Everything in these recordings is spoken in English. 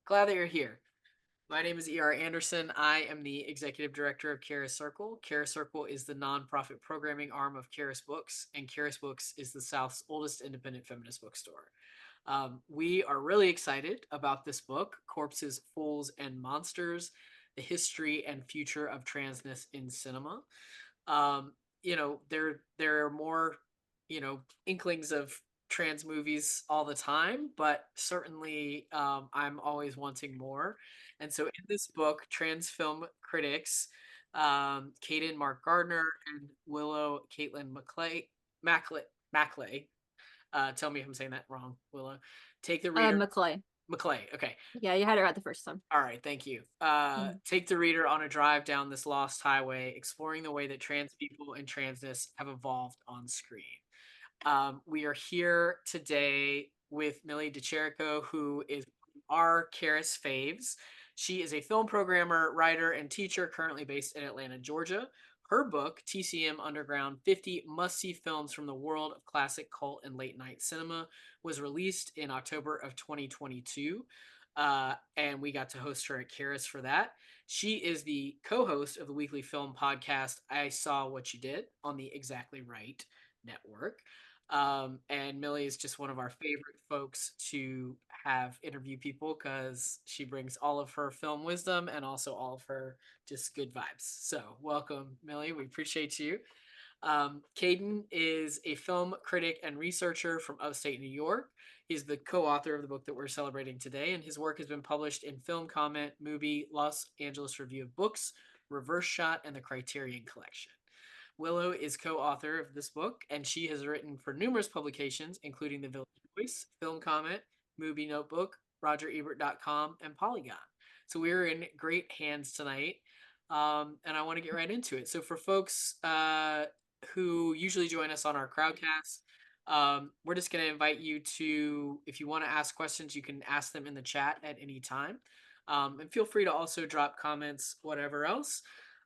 Glad that you're here. My name is E.R. Anderson. I am the executive director of Charis Circle. Charis Circle is the nonprofit programming arm of Charis Books, and Charis Books is the South's oldest independent feminist bookstore. We are really excited about this book, Corpses, Fools, and Monsters, The History and Future of Transness in Cinema. There are more, inklings of trans movies all the time, but certainly I'm always wanting more. And so in this book, trans film critics Caden Mark Gardner and Willow Catelyn Maclay, tell me if I'm saying that wrong, Willow, take the reader. Maclay. Maclay, okay. Yeah, you had it right the first time. All right, thank you. Take the reader on a drive down this lost highway, exploring the way that trans people and transness have evolved on screen. We are here today with Millie De Chirico, who is our Charis faves. She is a film programmer, writer, and teacher currently based in Atlanta, Georgia. Her book, TCM Underground 50 Must-See Films from the World of Classic Cult and Late Night Cinema, was released in October of 2022. And we got to host her at Charis for that. She is the co-host of the weekly film podcast, I Saw What You Did, on the Exactly Right network. And Millie is just one of our favorite folks to have interview people because she brings all of her film wisdom and also all of her just good vibes. So welcome, Millie. We appreciate you. Caden is a film critic and researcher from upstate New York. He's the co-author of the book that we're celebrating today, and his work has been published in Film Comment, Movie, Los Angeles Review of Books, Reverse Shot, and the Criterion Collection. Willow is co-author of this book, and she has written for numerous publications, including The Village Voice, Film Comment, Movie Notebook, RogerEbert.com, and Polygon. So we're in great hands tonight, and I want to get right into it. So for folks who usually join us on our Crowdcast, we're just going to invite you to, if you want to ask questions, you can ask them in the chat at any time. And feel free to also drop comments, whatever else.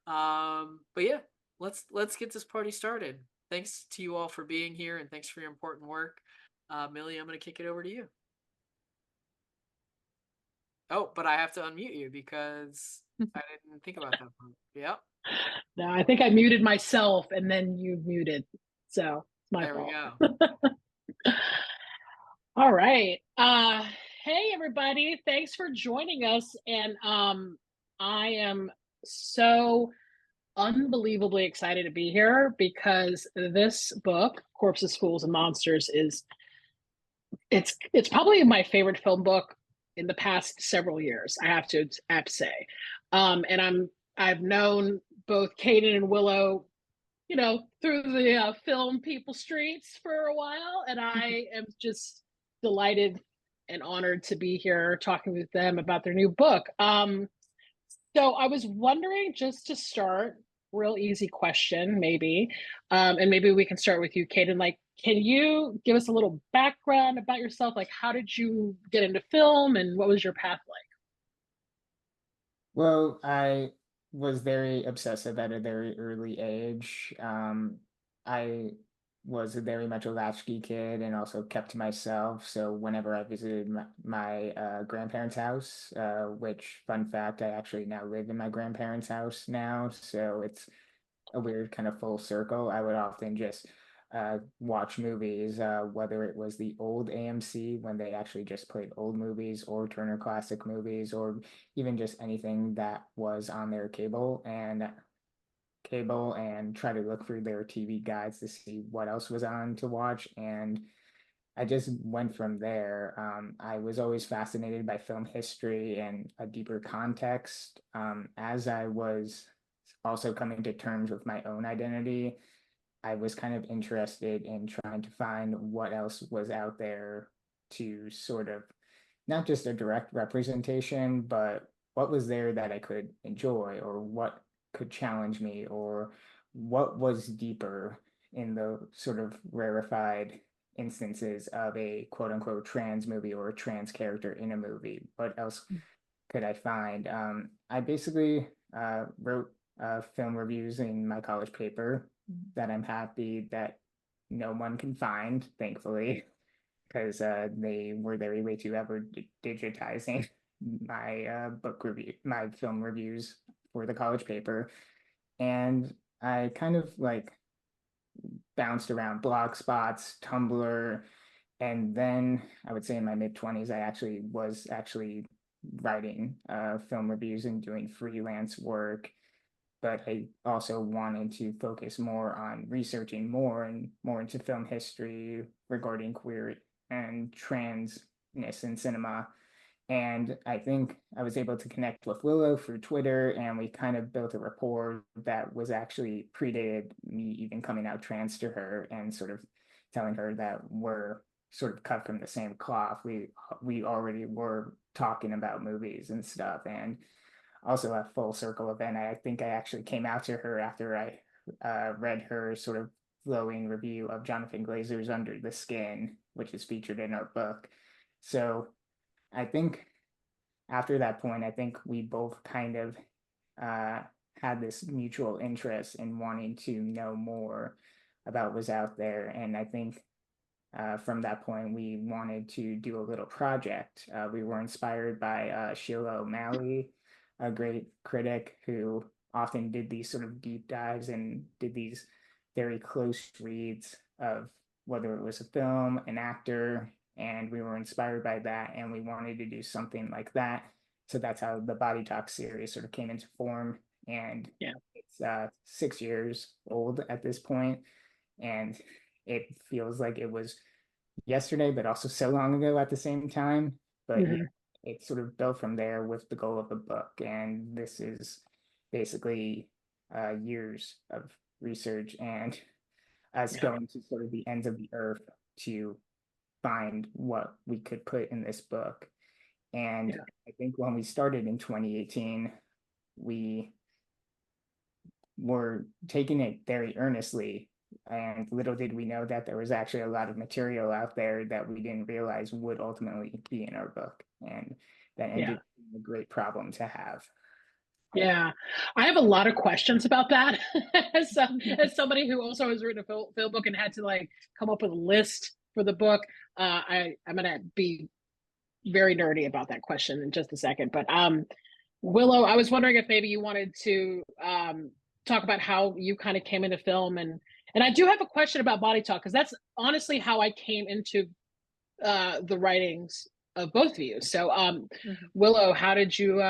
But yeah, let's get this party started. Thanks to you all for being here, and thanks for your important work. Millie, I'm going to kick it over to you. Oh, but I have to unmute you because I didn't think about that part. Yep. No, I think I muted myself and then you muted. So it's my fault. There we go. All right. Hey everybody. Thanks for joining us. And I am so unbelievably excited to be here because this book, Corpses, Fools, and Monsters, it's probably my favorite film book in the past several years, I have to say. And I've known both Caden and Willow, through the film people streets for a while, and I am just delighted and honored to be here talking with them about their new book. So I was wondering, just to start, real easy question, maybe, and maybe we can start with you, Caden. Like, can you give us a little background about yourself? Like, how did you get into film, and what was your path like? Well, I was very obsessive at a very early age. I was very much a latchkey kid and also kept to myself. So whenever I visited my grandparents' house, which, fun fact, I actually now live in my grandparents' house now. So it's a weird kind of full circle. I would often just watch movies, whether it was the old AMC when they actually just played old movies, or Turner Classic Movies, or even just anything that was on their cable and try to look through their TV guides to see what else was on to watch. And I just went from there. I was always fascinated by film history and a deeper context. As I was also coming to terms with my own identity, I was kind of interested in trying to find what else was out there to sort of not just a direct representation, but what was there that I could enjoy, or what could challenge me, or what was deeper in the sort of rarefied instances of a quote unquote trans movie or a trans character in a movie. What else could I find? I basically wrote film reviews in my college paper that I'm happy that no one can find, thankfully, because they were way too ever digitizing my my film reviews for the college paper. And I kind of like bounced around blog spots, Tumblr, and then I would say in my mid 20s, I was actually writing film reviews and doing freelance work. But I also wanted to focus more on researching more and more into film history regarding queer and transness in cinema. And I think I was able to connect with Willow through Twitter, and we kind of built a rapport that was actually predated me even coming out trans to her and sort of telling her that we're sort of cut from the same cloth. We already were talking about movies and stuff, and also a full circle event. I think I actually came out to her after I read her sort of glowing review of Jonathan Glazer's Under the Skin, which is featured in our book. So I think after that point, I think we both kind of uh, had this mutual interest in wanting to know more about what was out there. And I think from that point, we wanted to do a little project. We were inspired by Sheila O'Malley, a great critic who often did these sort of deep dives and did these very close reads of whether it was a film, an actor, and we were inspired by that, and we wanted to do something like that. So that's how the Body Talk series sort of came into form, and Yeah. it's 6 years old at this point, and it feels like it was yesterday, but also so long ago at the same time. But yeah, it sort of built from there with the goal of the book. And this is basically years of research and us going to sort of the ends of the earth to find what we could put in this book. And I think when we started in 2018, we were taking it very earnestly. And little did we know that there was actually a lot of material out there that we didn't realize would ultimately be in our book. And that ended up being a great problem to have. Yeah, I have a lot of questions about that. as somebody who also has written a film book and had to like come up with a list for the book, I'm gonna be very nerdy about that question in just a second. But Willow, I was wondering if maybe you wanted to talk about how you kind of came into film, and I do have a question about Body Talk because that's honestly how I came into the writings of both of you. So, Willow, how did you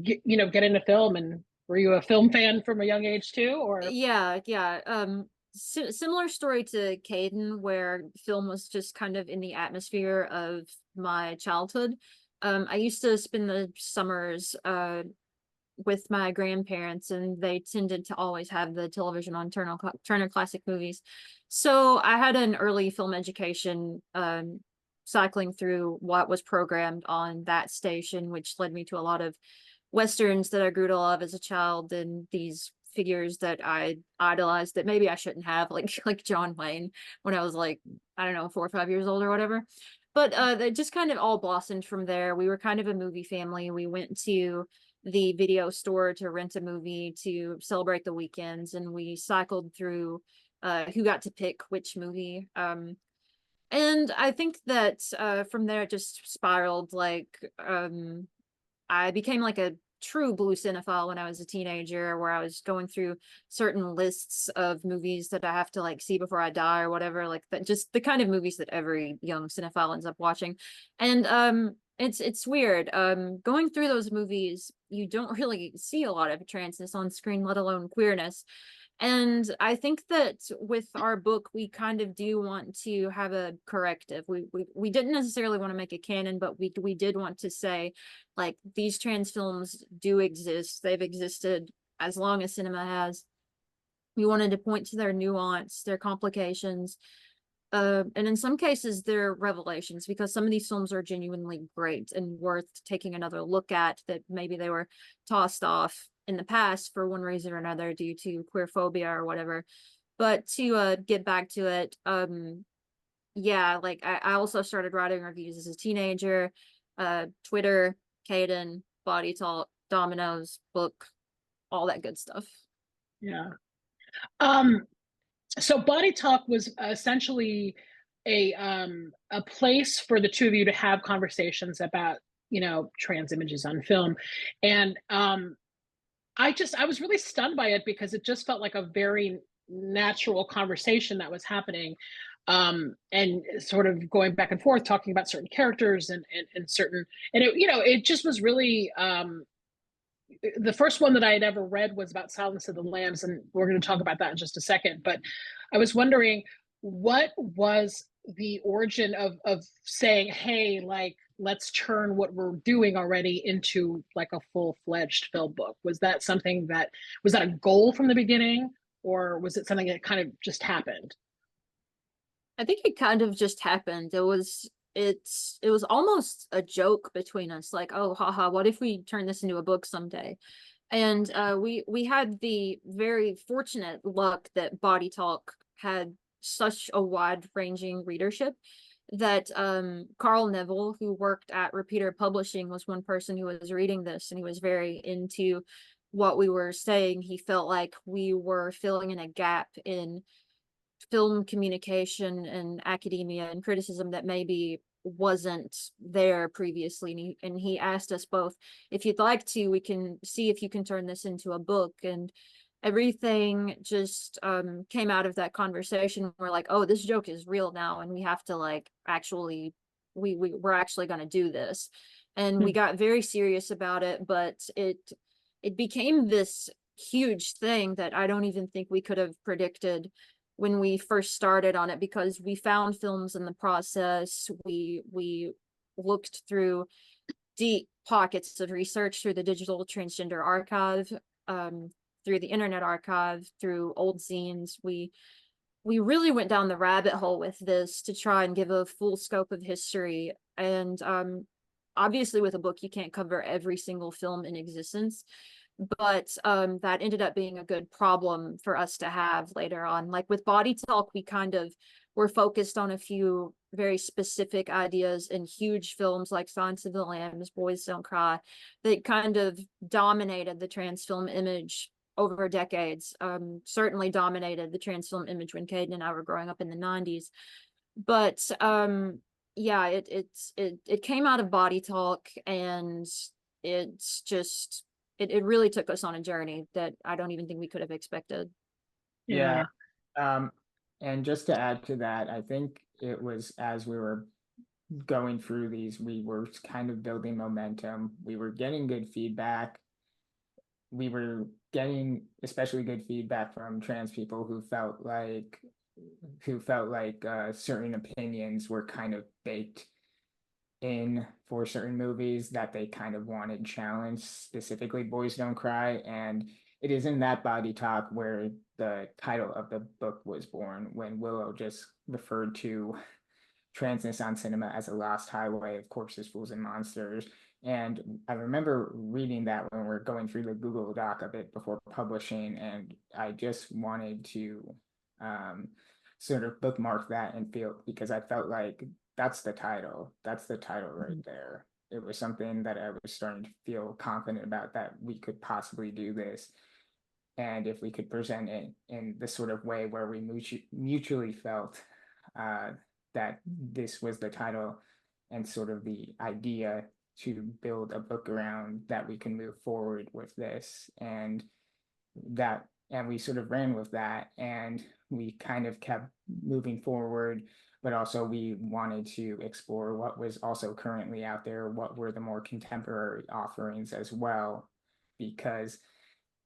get into film, and were you a film fan from a young age too, or? Yeah. Similar story to Caden, where film was just kind of in the atmosphere of my childhood. I used to spend the summers with my grandparents, and they tended to always have the television on Turner Classic Movies. So I had an early film education, cycling through what was programmed on that station, which led me to a lot of Westerns that I grew to love as a child, and these figures that I idolized that maybe I shouldn't have, like John Wayne when I was like, I don't know, 4 or 5 years old or whatever. But it just kind of all blossomed from there. We were kind of a movie family. We went to the video store to rent a movie to celebrate the weekends, and we cycled through who got to pick which movie. And I think that from there it just spiraled. I became like a true blue cinephile when I was a teenager, where I was going through certain lists of movies that I have to like see before I die or whatever, like that, just the kind of movies that every young cinephile ends up watching. And it's weird. Going through those movies, you don't really see a lot of transness on screen, let alone queerness. And I think that with our book, we kind of do want to have a corrective. We didn't necessarily want to make a canon, but we did want to say, like, these trans films do exist. They've existed as long as cinema has. We wanted to point to their nuance, their complications, and in some cases, their revelations, because some of these films are genuinely great and worth taking another look at, that maybe they were tossed off in the past for one reason or another due to queer phobia or whatever. But to get back to it, yeah, like I also started writing reviews as a teenager. Twitter, Caden, Body Talk, Dominoes, book, all that good stuff. Yeah. So Body Talk was essentially a place for the two of you to have conversations about trans images on film. And I was really stunned by it because it just felt like a very natural conversation that was happening, and sort of going back and forth talking about certain characters and certain, and it just was really, the first one that I had ever read was about Silence of the Lambs, and we're going to talk about that in just a second. But I was wondering, what was the origin of saying, hey, like, let's turn what we're doing already into like a full-fledged film book? Was that a goal from the beginning, or was it something that kind of just happened? I think it kind of just happened. It was almost a joke between us, like, oh, haha, what if we turn this into a book someday? And we had the very fortunate luck that Body Talk had such a wide-ranging readership that Carl Neville, who worked at Repeater Publishing, was one person who was reading this, and he was very into what we were saying. He felt like we were filling in a gap in film communication and academia and criticism that maybe wasn't there previously, and he asked us both, if you'd like to, we can see if you can turn this into a book. And everything just came out of that conversation. We're like, oh, this joke is real now, and we have to like actually we're actually going to do this. And we got very serious about it, but it became this huge thing that I don't even think we could have predicted when we first started on it, because we found films in the process. We looked through deep pockets of research through the Digital Transgender Archive, through the Internet Archive, through old zines. We really went down the rabbit hole with this to try and give a full scope of history. And obviously with a book, you can't cover every single film in existence, but that ended up being a good problem for us to have later on. Like with Body Talk, we kind of were focused on a few very specific ideas in huge films like Silence of the Lambs, Boys Don't Cry, that kind of dominated the trans film image over decades. Certainly dominated the trans film image when Caden and I were growing up in the 90s. But yeah, it came out of Body Talk, and it's just it really took us on a journey that I don't even think we could have expected. Yeah. And just to add to that, I think it was as we were going through these, we were kind of building momentum. We were getting good feedback. We were getting especially good feedback from trans people who felt like certain opinions were kind of baked in for certain movies that they kind of wanted challenged, specifically Boys Don't Cry. And it is in that Body Talk where the title of the book was born, when Willow just referred to Transness on cinema as a lost highway of corpses, fools, and monsters. And I remember reading that when we are going through the Google Doc of it before publishing, and I just wanted to sort of bookmark that and feel, because I felt like that's the title. That's the title right there. It was something that I was starting to feel confident about, that we could possibly do this. And if we could present it in the sort of way where we mutually felt that this was the title and sort of the idea to build a book around, that we can move forward with this. And we sort of ran with that, and we kind of kept moving forward. But also we wanted to explore what was also currently out there, what were the more contemporary offerings as well, because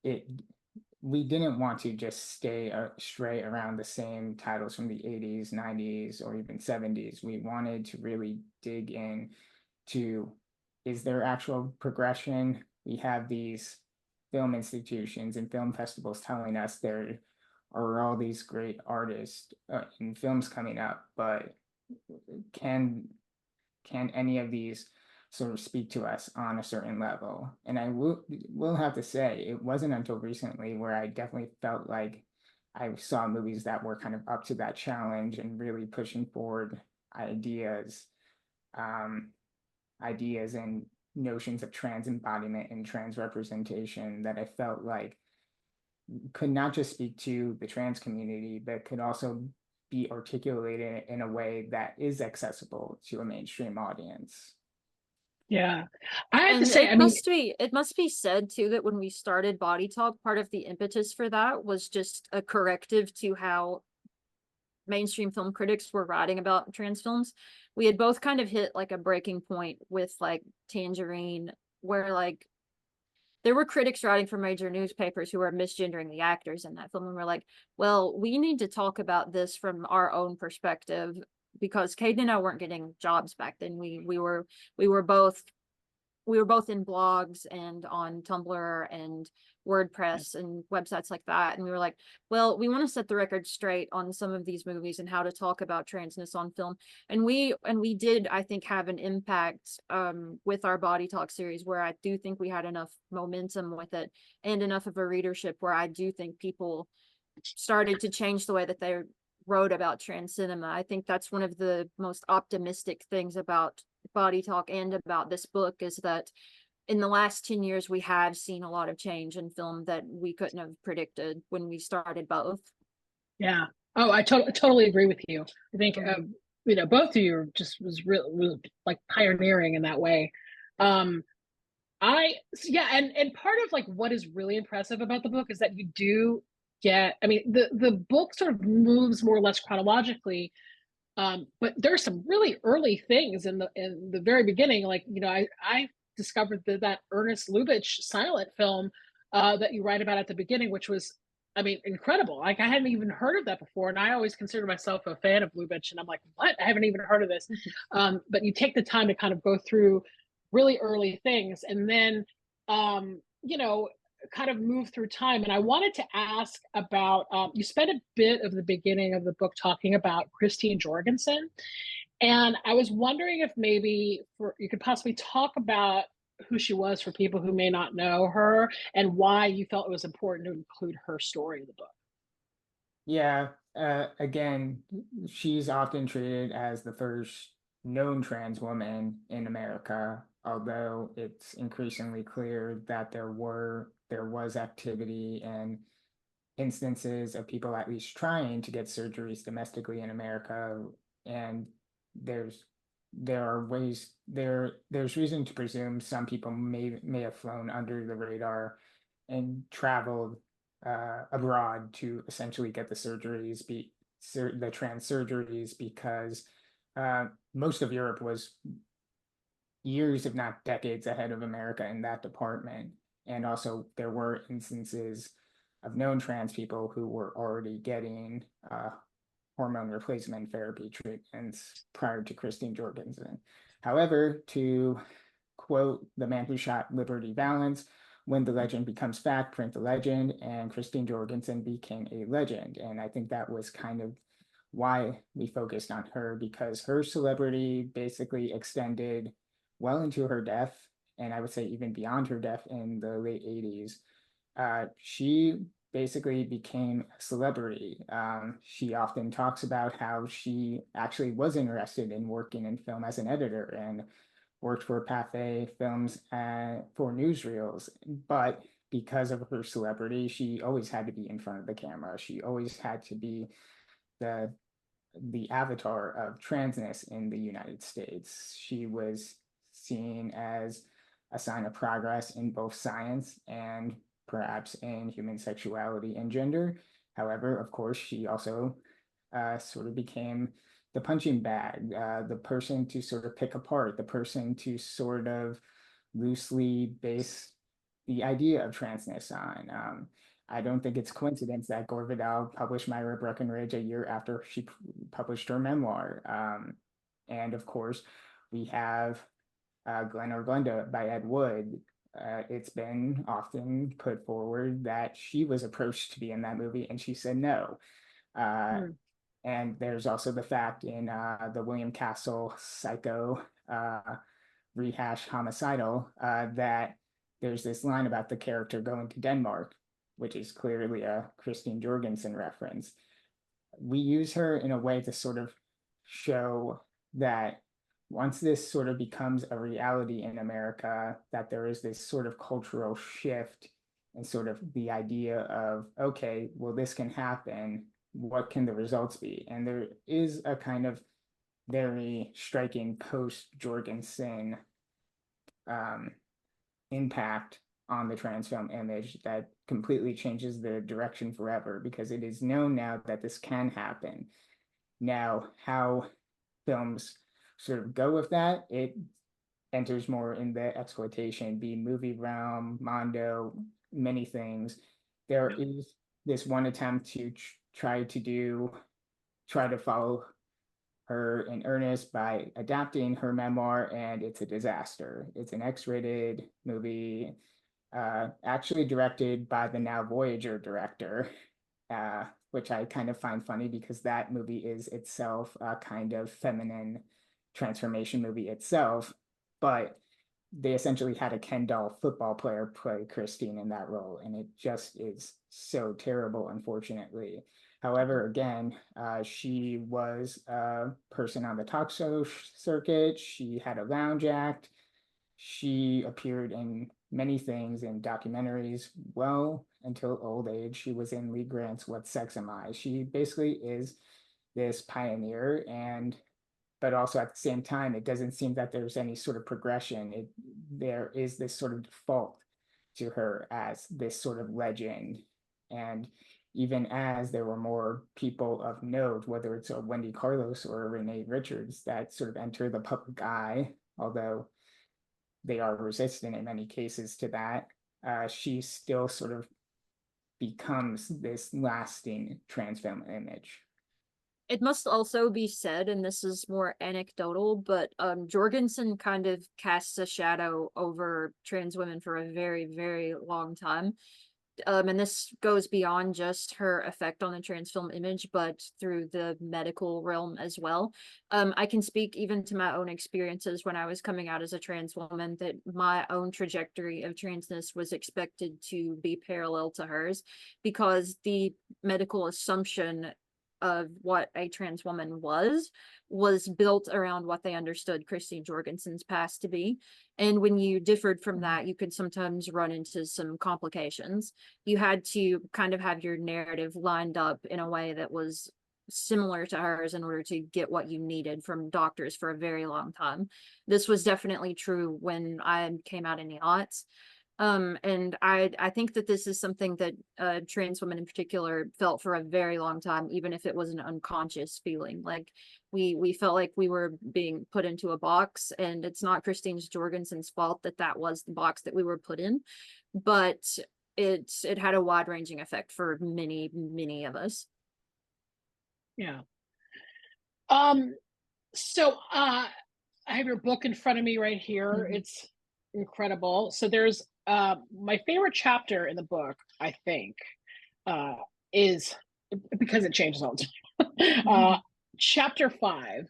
we didn't want to just stay stray around the same titles from the 80s, 90s, or even 70s. We wanted to really dig in to, is there actual progression? We have these film institutions and film festivals telling us there are all these great artists and films coming up, but can any of these sort of speak to us on a certain level? And I will have to say, it wasn't until recently where I definitely felt like I saw movies that were kind of up to that challenge and really pushing forward ideas and notions of trans embodiment and trans representation, that I felt like could not just speak to the trans community, but could also be articulated in a way that is accessible to a mainstream audience. Yeah. I have to And say, it must be said too that when we started Body Talk, part of the impetus for that was just a corrective to how mainstream film critics were writing about trans films. We had both kind of hit like a breaking point with like Tangerine, where like there were critics writing for major newspapers who were misgendering the actors in that film, and we're like, well, we need to talk about this from our own perspective, because Caden and I weren't getting jobs back then. We were both in blogs and on Tumblr and WordPress and websites like that. And we were like, well, we want to set the record straight on some of these movies and how to talk about transness on film. And we did, I think, have an impact with our Body Talk series, where I do think we had enough momentum with it and enough of a readership where I do think people started to change the way that they wrote about trans cinema. I think that's one of the most optimistic things about Body Talk and about this book, is that in the last 10 years we have seen a lot of change in film that we couldn't have predicted when we started both. Yeah. Oh, I totally agree with you. I think both of you was like pioneering in that way. And part of like what is really impressive about the book is that you do get, I mean, the book sort of moves more or less chronologically. But there's some really early things in the very beginning. Like, I discovered that Ernest Lubitsch silent film that you write about at the beginning, which was, I mean, incredible. Like, I hadn't even heard of that before. And I always consider myself a fan of Lubitsch. And I'm like, what? I haven't even heard of this. But you take the time to kind of go through really early things. And then, kind of move through time. And I wanted to ask about, you spent a bit of the beginning of the book talking about Christine Jorgensen. And I was wondering if maybe you could possibly talk about who she was for people who may not know her, and why you felt it was important to include her story in the book. Yeah, again, she's often treated as the first known trans woman in America, although it's increasingly clear that there was activity and instances of people at least trying to get surgeries domestically in America, and there's there's reason to presume some people may have flown under the radar and traveled abroad to essentially get the trans surgeries, because most of Europe was years, if not decades, ahead of America in that department. And also, there were instances of known trans people who were already getting hormone replacement therapy treatments prior to Christine Jorgensen. However, to quote the man who shot Liberty Valance, when the legend becomes fact, print the legend, and Christine Jorgensen became a legend. And I think that was kind of why we focused on her, because her celebrity basically extended well into her death, and I would say even beyond her death in the late 80s. She basically became a celebrity. She often talks about how she actually was interested in working in film as an editor and worked for Pathé Films for newsreels. But because of her celebrity, she always had to be in front of the camera. She always had to be the avatar of transness in the United States. She was seen as a sign of progress in both science and perhaps in human sexuality and gender. However, of course, she also sort of became the punching bag, the person to sort of pick apart, the person to sort of loosely base the idea of transness on. I don't think it's coincidence that Gore Vidal published Myra Breckenridge a year after she published her memoir. And of course, we have Glenn or Glenda by Ed Wood. It's been often put forward that she was approached to be in that movie and she said no. And there's also the fact in the William Castle Psycho rehash homicidal that there's this line about the character going to Denmark, which is clearly a Christine Jorgensen reference. We use her in a way to sort of show that once this sort of becomes a reality in America, that there is this sort of cultural shift and sort of the idea of, okay, well, this can happen. What can the results be? And there is a kind of very striking post-Jorgensen impact on the trans film image that completely changes the direction forever, because it is known now that this can happen. Now, how films sort of go with that, it enters more in the exploitation, B movie realm, Mondo, many things. There is this one attempt to try to follow her in earnest by adapting her memoir, and it's a disaster. It's an X-rated movie, actually directed by the now Voyager director, which I kind of find funny because that movie is itself a kind of feminine transformation movie itself, but they essentially had a Ken doll football player play Christine in that role, and it just is so terrible, unfortunately. However, again, she was a person on the talk show circuit. She had a lounge act. She appeared in many things in documentaries well until old age. She was in Lee Grant's What Sex Am I? She basically is this pioneer, and but also at the same time, it doesn't seem that there's any sort of progression. There is this sort of default to her as this sort of legend. And even as there were more people of note, whether it's a Wendy Carlos or a Renee Richards, that sort of enter the public eye, although they are resistant in many cases to that, she still sort of becomes this lasting trans film image. It must also be said, and this is more anecdotal, but Jorgensen kind of casts a shadow over trans women for a very, very long time. And this goes beyond just her effect on the trans film image, but through the medical realm as well. I can speak even to my own experiences when I was coming out as a trans woman, that my own trajectory of transness was expected to be parallel to hers, because the medical assumption of what a trans woman was built around what they understood Christine Jorgensen's past to be. And when you differed from that, you could sometimes run into some complications. You had to kind of have your narrative lined up in a way that was similar to hers in order to get what you needed from doctors for a very long time. This was definitely true when I came out in the aughts. And I think that this is something that trans women in particular felt for a very long time, even if it was an unconscious feeling. Like we felt like we were being put into a box, and it's not Christine Jorgensen's fault that that was the box that we were put in, but it had a wide-ranging effect for many of us. Yeah. So I have your book in front of me right here. It's incredible. So there's my favorite chapter in the book, I think, is, because it changes all the time, chapter 5,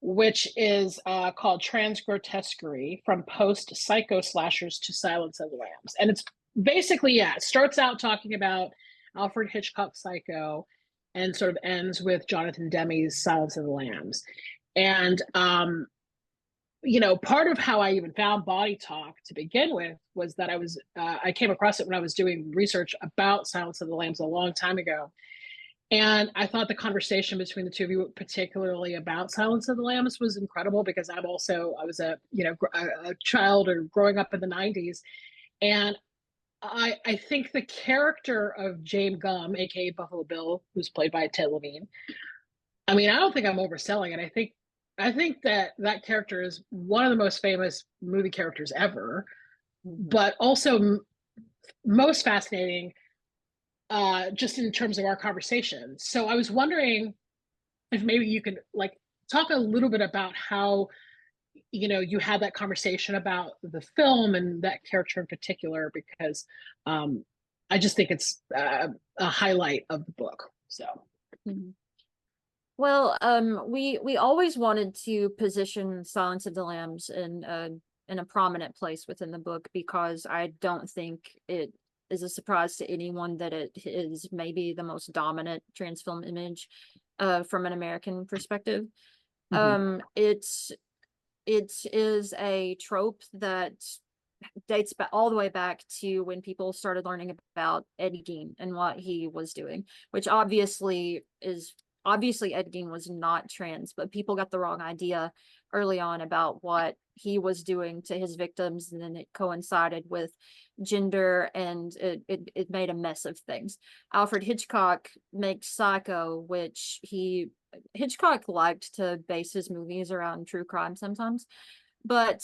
which is called Transgrotesquerie, from post psycho slashers to Silence of the Lambs. And it's basically, it starts out talking about Alfred Hitchcock's Psycho and sort of ends with Jonathan Demme's Silence of the Lambs. And part of how I even found Body Talk to begin with was that I came across it when I was doing research about Silence of the Lambs a long time ago. And I thought the conversation between the two of you, particularly about Silence of the Lambs, was incredible, because I was a child or growing up in the 90s. And I think the character of James Gumb, aka Buffalo Bill, who's played by Ted Levine, I mean, I don't think I'm overselling it. I think that character is one of the most famous movie characters ever, but also most fascinating just in terms of our conversation. So I was wondering if maybe you could talk a little bit about how you had that conversation about the film and that character in particular, because I just think it's a highlight of the book. So. Well, we always wanted to position Silence of the Lambs in a prominent place within the book, because I don't think it is a surprise to anyone that it is maybe the most dominant trans film image from an American perspective. It is a trope that dates back all the way back to when people started learning about Ed Gein and what he was doing, which obviously Ed Gein was not trans, but people got the wrong idea early on about what he was doing to his victims, and then it coincided with gender, and it made a mess of things. Alfred Hitchcock makes Psycho, which Hitchcock liked to base his movies around true crime sometimes. But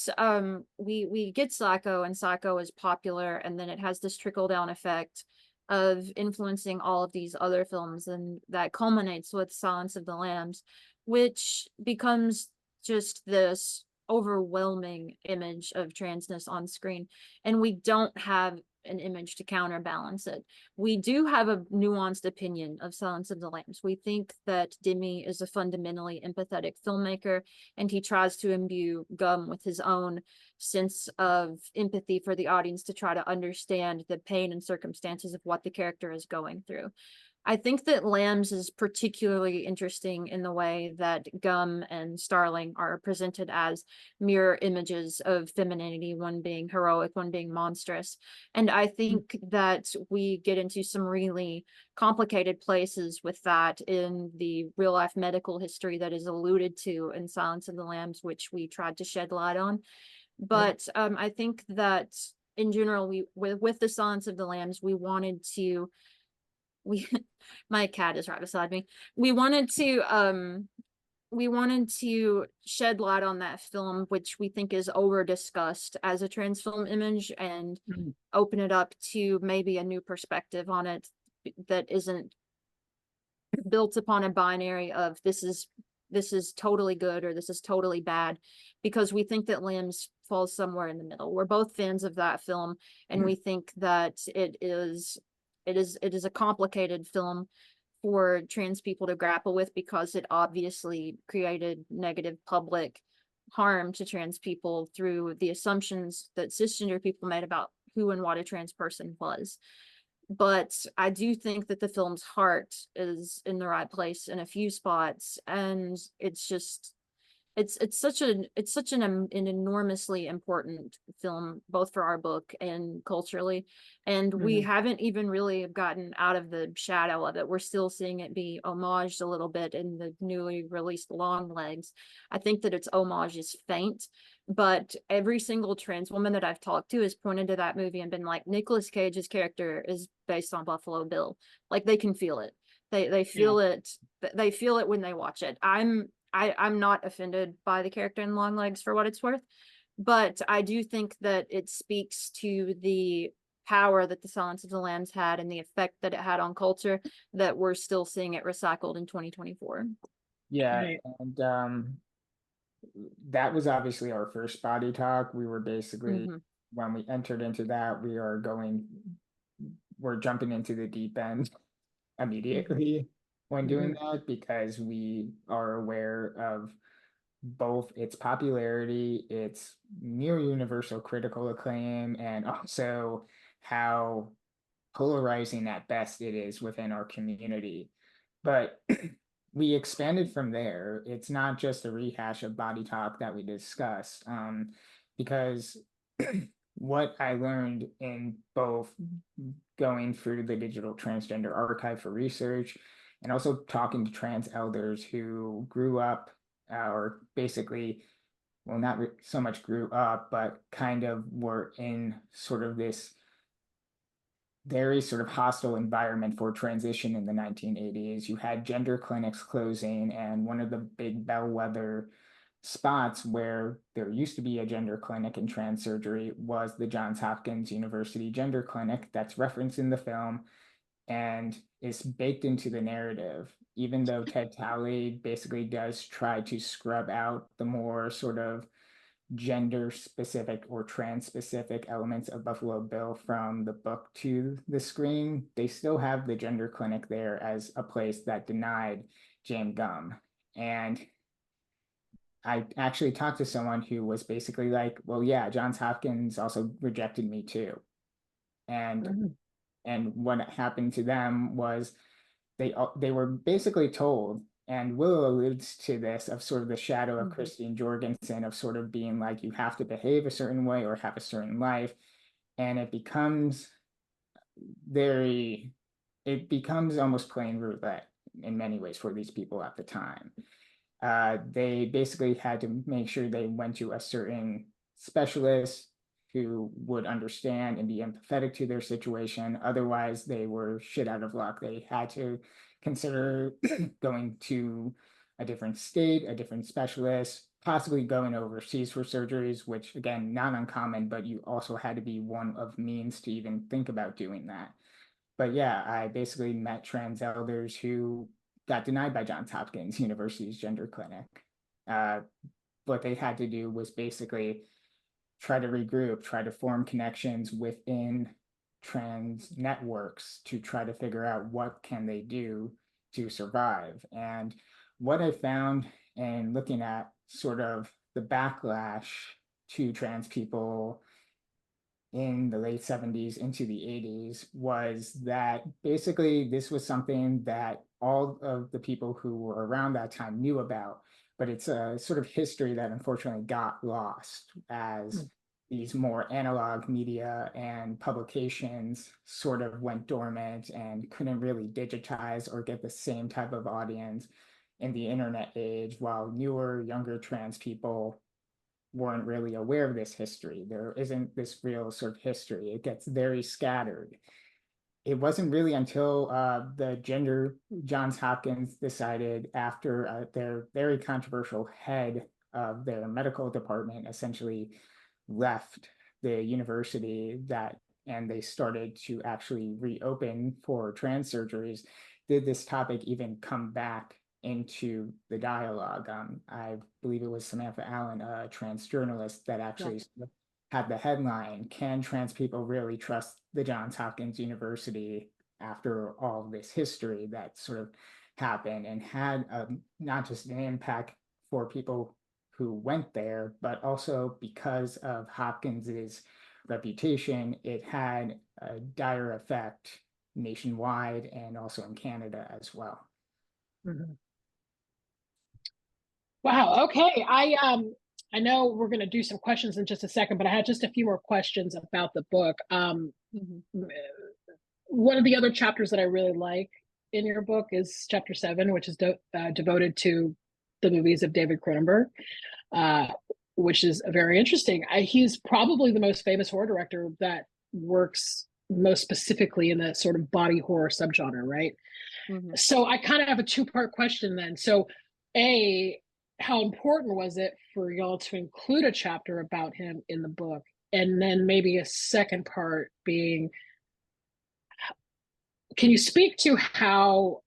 we get Psycho, and Psycho is popular, and then it has this trickle down effect of influencing all of these other films, and that culminates with Silence of the Lambs, which becomes just this overwhelming image of transness on screen, and we don't have an image to counterbalance it. We do have a nuanced opinion of Silence of the Lambs. We think that Demi is a fundamentally empathetic filmmaker, and he tries to imbue Gum with his own sense of empathy for the audience to try to understand the pain and circumstances of what the character is going through. I think that Lambs is particularly interesting in the way that Gum and Starling are presented as mirror images of femininity, one being heroic, one being monstrous. And I think that we get into some really complicated places with that in the real life medical history that is alluded to in Silence of the Lambs, which we tried to shed light on. But I think that in general, with the Silence of the Lambs, we my cat is right beside me. We wanted to shed light on that film, which we think is over discussed as a trans film image, and open it up to maybe a new perspective on it that isn't built upon a binary of this is totally good or this is totally bad, because we think that Limbs falls somewhere in the middle. We're both fans of that film, and we think that it is a complicated film for trans people to grapple with, because it obviously created negative public harm to trans people through the assumptions that cisgender people made about who and what a trans person was. But I do think that the film's heart is in the right place in a few spots, and it's just it's such an enormously important film, both for our book and culturally, and we haven't even really gotten out of the shadow of it. We're still seeing it be homaged a little bit in the newly released Long Legs. I think that its homage is faint, but every single trans woman that I've talked to has pointed to that movie and been like, Nicolas Cage's character is based on Buffalo Bill. Like, they can feel it. They feel it. They feel it when they watch it. I'm not offended by the character in Long Legs, for what it's worth, but I do think that it speaks to the power that the Silence of the Lambs had and the effect that it had on culture, that we're still seeing it recycled in 2024. Yeah, Right. and that was obviously our first body talk. We were basically, when we entered into that, we're jumping into the deep end immediately when doing that, because we are aware of both its popularity, its near universal critical acclaim, and also how polarizing at best it is within our community. But we expanded from there. It's not just a rehash of body talk that we discussed, because what I learned in both going through the Digital Transgender Archive for research and also talking to trans elders who grew up, or basically, well, not so much grew up, but kind of were in sort of this very sort of hostile environment for transition in the 1980s. You had gender clinics closing, and one of the big bellwether spots where there used to be a gender clinic in trans surgery was the Johns Hopkins University Gender Clinic that's referenced in the film and is baked into the narrative, even though Ted Talley basically does try to scrub out the more sort of gender specific or trans specific elements of Buffalo Bill from the book to the screen. They still have the gender clinic there as a place that denied Jane Gum. And I actually talked to someone who was basically like, well, yeah, Johns Hopkins also rejected me too. And what happened to them was they were basically told, and Willow alludes to this, of sort of the shadow of Christine Jorgensen, of sort of being like, you have to behave a certain way or have a certain life. And it becomes almost plain roulette in many ways for these people at the time. They basically had to make sure they went to a certain specialist who would understand and be empathetic to their situation. Otherwise, they were shit out of luck. They had to consider going to a different state, a different specialist, possibly going overseas for surgeries, which again, not uncommon, but you also had to be one of means to even think about doing that. But yeah, I basically met trans elders who got denied by Johns Hopkins University's gender clinic. Uh, what they had to do was basically try to regroup, try to form connections within trans networks to try to figure out what can they do to survive. And what I found in looking at sort of the backlash to trans people in the late 70s into the 80s was that basically this was something that all of the people who were around that time knew about, but it's a sort of history that unfortunately got lost as these more analog media and publications sort of went dormant and couldn't really digitize or get the same type of audience in the internet age, while newer, younger trans people weren't really aware of this history. There isn't this real sort of history. It gets very scattered. It wasn't really until the gender Johns Hopkins decided after their very controversial head of their medical department essentially left the university that and they started to actually reopen for trans surgeries, did this topic even come back into the dialogue. I believe it was Samantha Allen, a trans journalist, that actually had the headline, "Can trans people really trust the Johns Hopkins University after all this history that sort of happened," and had not just an impact for people who went there, but also because of Hopkins's reputation, it had a dire effect nationwide and also in Canada as well. Mm-hmm. Wow. Okay. I know we're going to do some questions in just a second, but I had just a few more questions about the book. One of the other chapters that I really like in your book is chapter 7, which is devoted to the movies of David Cronenberg, which is very interesting. He's probably the most famous horror director that works most specifically in the sort of body horror subgenre, right? So I kind of have a two-part question then. So, A, how important was it for y'all to include a chapter about him in the book? And then maybe a second part being, can you speak to how,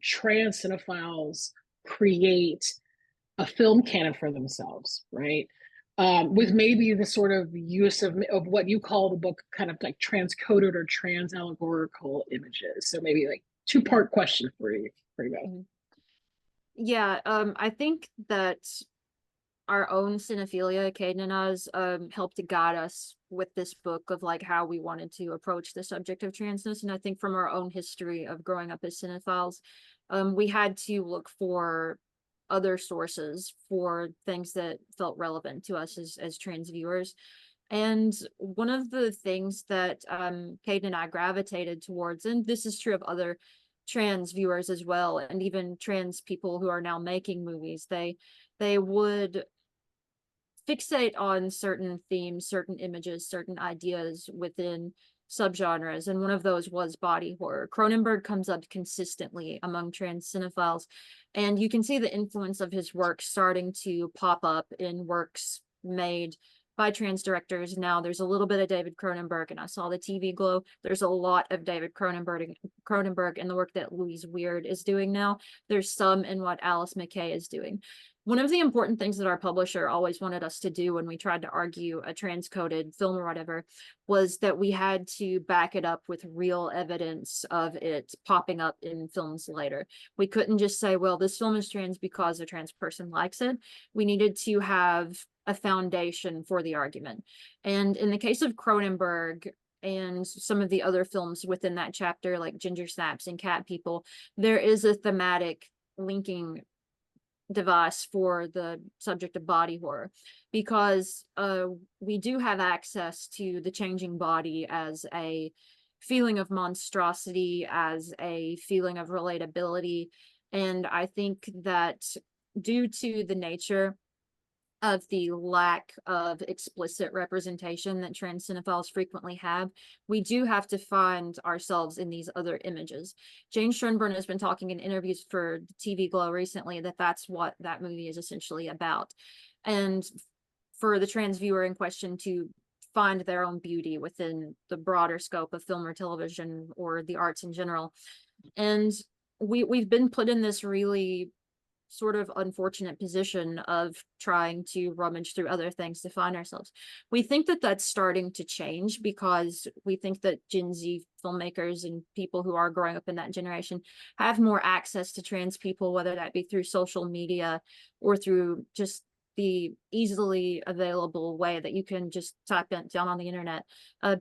trans cinephiles create a film canon for themselves, right? With maybe the sort of use of what you call the book kind of like transcoded or trans allegorical images. So maybe like two-part question for you guys. Yeah, I think that our own cinephilia, Caden and us, helped to guide us with this book of like how we wanted to approach the subject of transness. And I think from our own history of growing up as cinephiles, we had to look for other sources for things that felt relevant to us as trans viewers. And one of the things that Caden and I gravitated towards, and this is true of other trans viewers as well, and even trans people who are now making movies, they would fixate on certain themes, certain images, certain ideas within subgenres, and one of those was body horror. Cronenberg comes up consistently among trans cinephiles, and you can see the influence of his work starting to pop up in works made by trans directors. Now there's a little bit of David Cronenberg, and I saw the TV Glow. There's a lot of David Cronenberg in the work that Louise Weird is doing now. There's some in what Alice Maclay is doing. One of the important things that our publisher always wanted us to do when we tried to argue a transcoded film or whatever was that we had to back it up with real evidence of it popping up in films later. We couldn't just say, well, this film is trans because a trans person likes it. We needed to have a foundation for the argument. And in the case of Cronenberg and some of the other films within that chapter, like Ginger Snaps and Cat People, there is a thematic linking device for the subject of body horror, because we do have access to the changing body as a feeling of monstrosity, as a feeling of relatability. And I think that due to the nature of the lack of explicit representation that trans cinephiles frequently have, we do have to find ourselves in these other images. Jane Schoenbrunn has been talking in interviews for TV Glow recently that that's what that movie is essentially about. And for the trans viewer in question to find their own beauty within the broader scope of film or television or the arts in general. And we've been put in this really sort of unfortunate position of trying to rummage through other things to find ourselves. We think that that's starting to change because we think that Gen Z filmmakers and people who are growing up in that generation have more access to trans people, whether that be through social media or through just the easily available way that you can just type it down on the internet,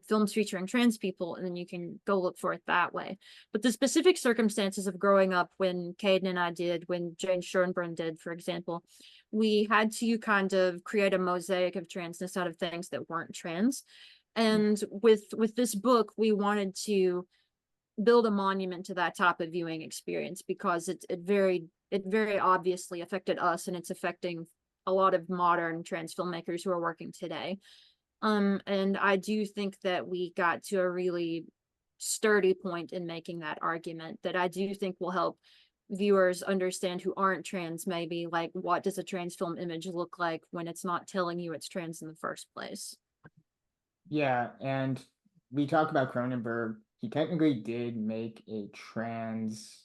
films featuring trans people, and then you can go look for it that way. But the specific circumstances of growing up when Caden and I did, when Jane Schoenbrunn did, for example, we had to kind of create a mosaic of transness out of things that weren't trans. And with this book, we wanted to build a monument to that type of viewing experience because it very obviously affected us, and it's affecting a lot of modern trans filmmakers who are working today. And I do think that we got to a really sturdy point in making that argument that I do think will help viewers understand who aren't trans, maybe, like, what does a trans film image look like when it's not telling you it's trans in the first place. Yeah, and we talked about Cronenberg. He technically did make a trans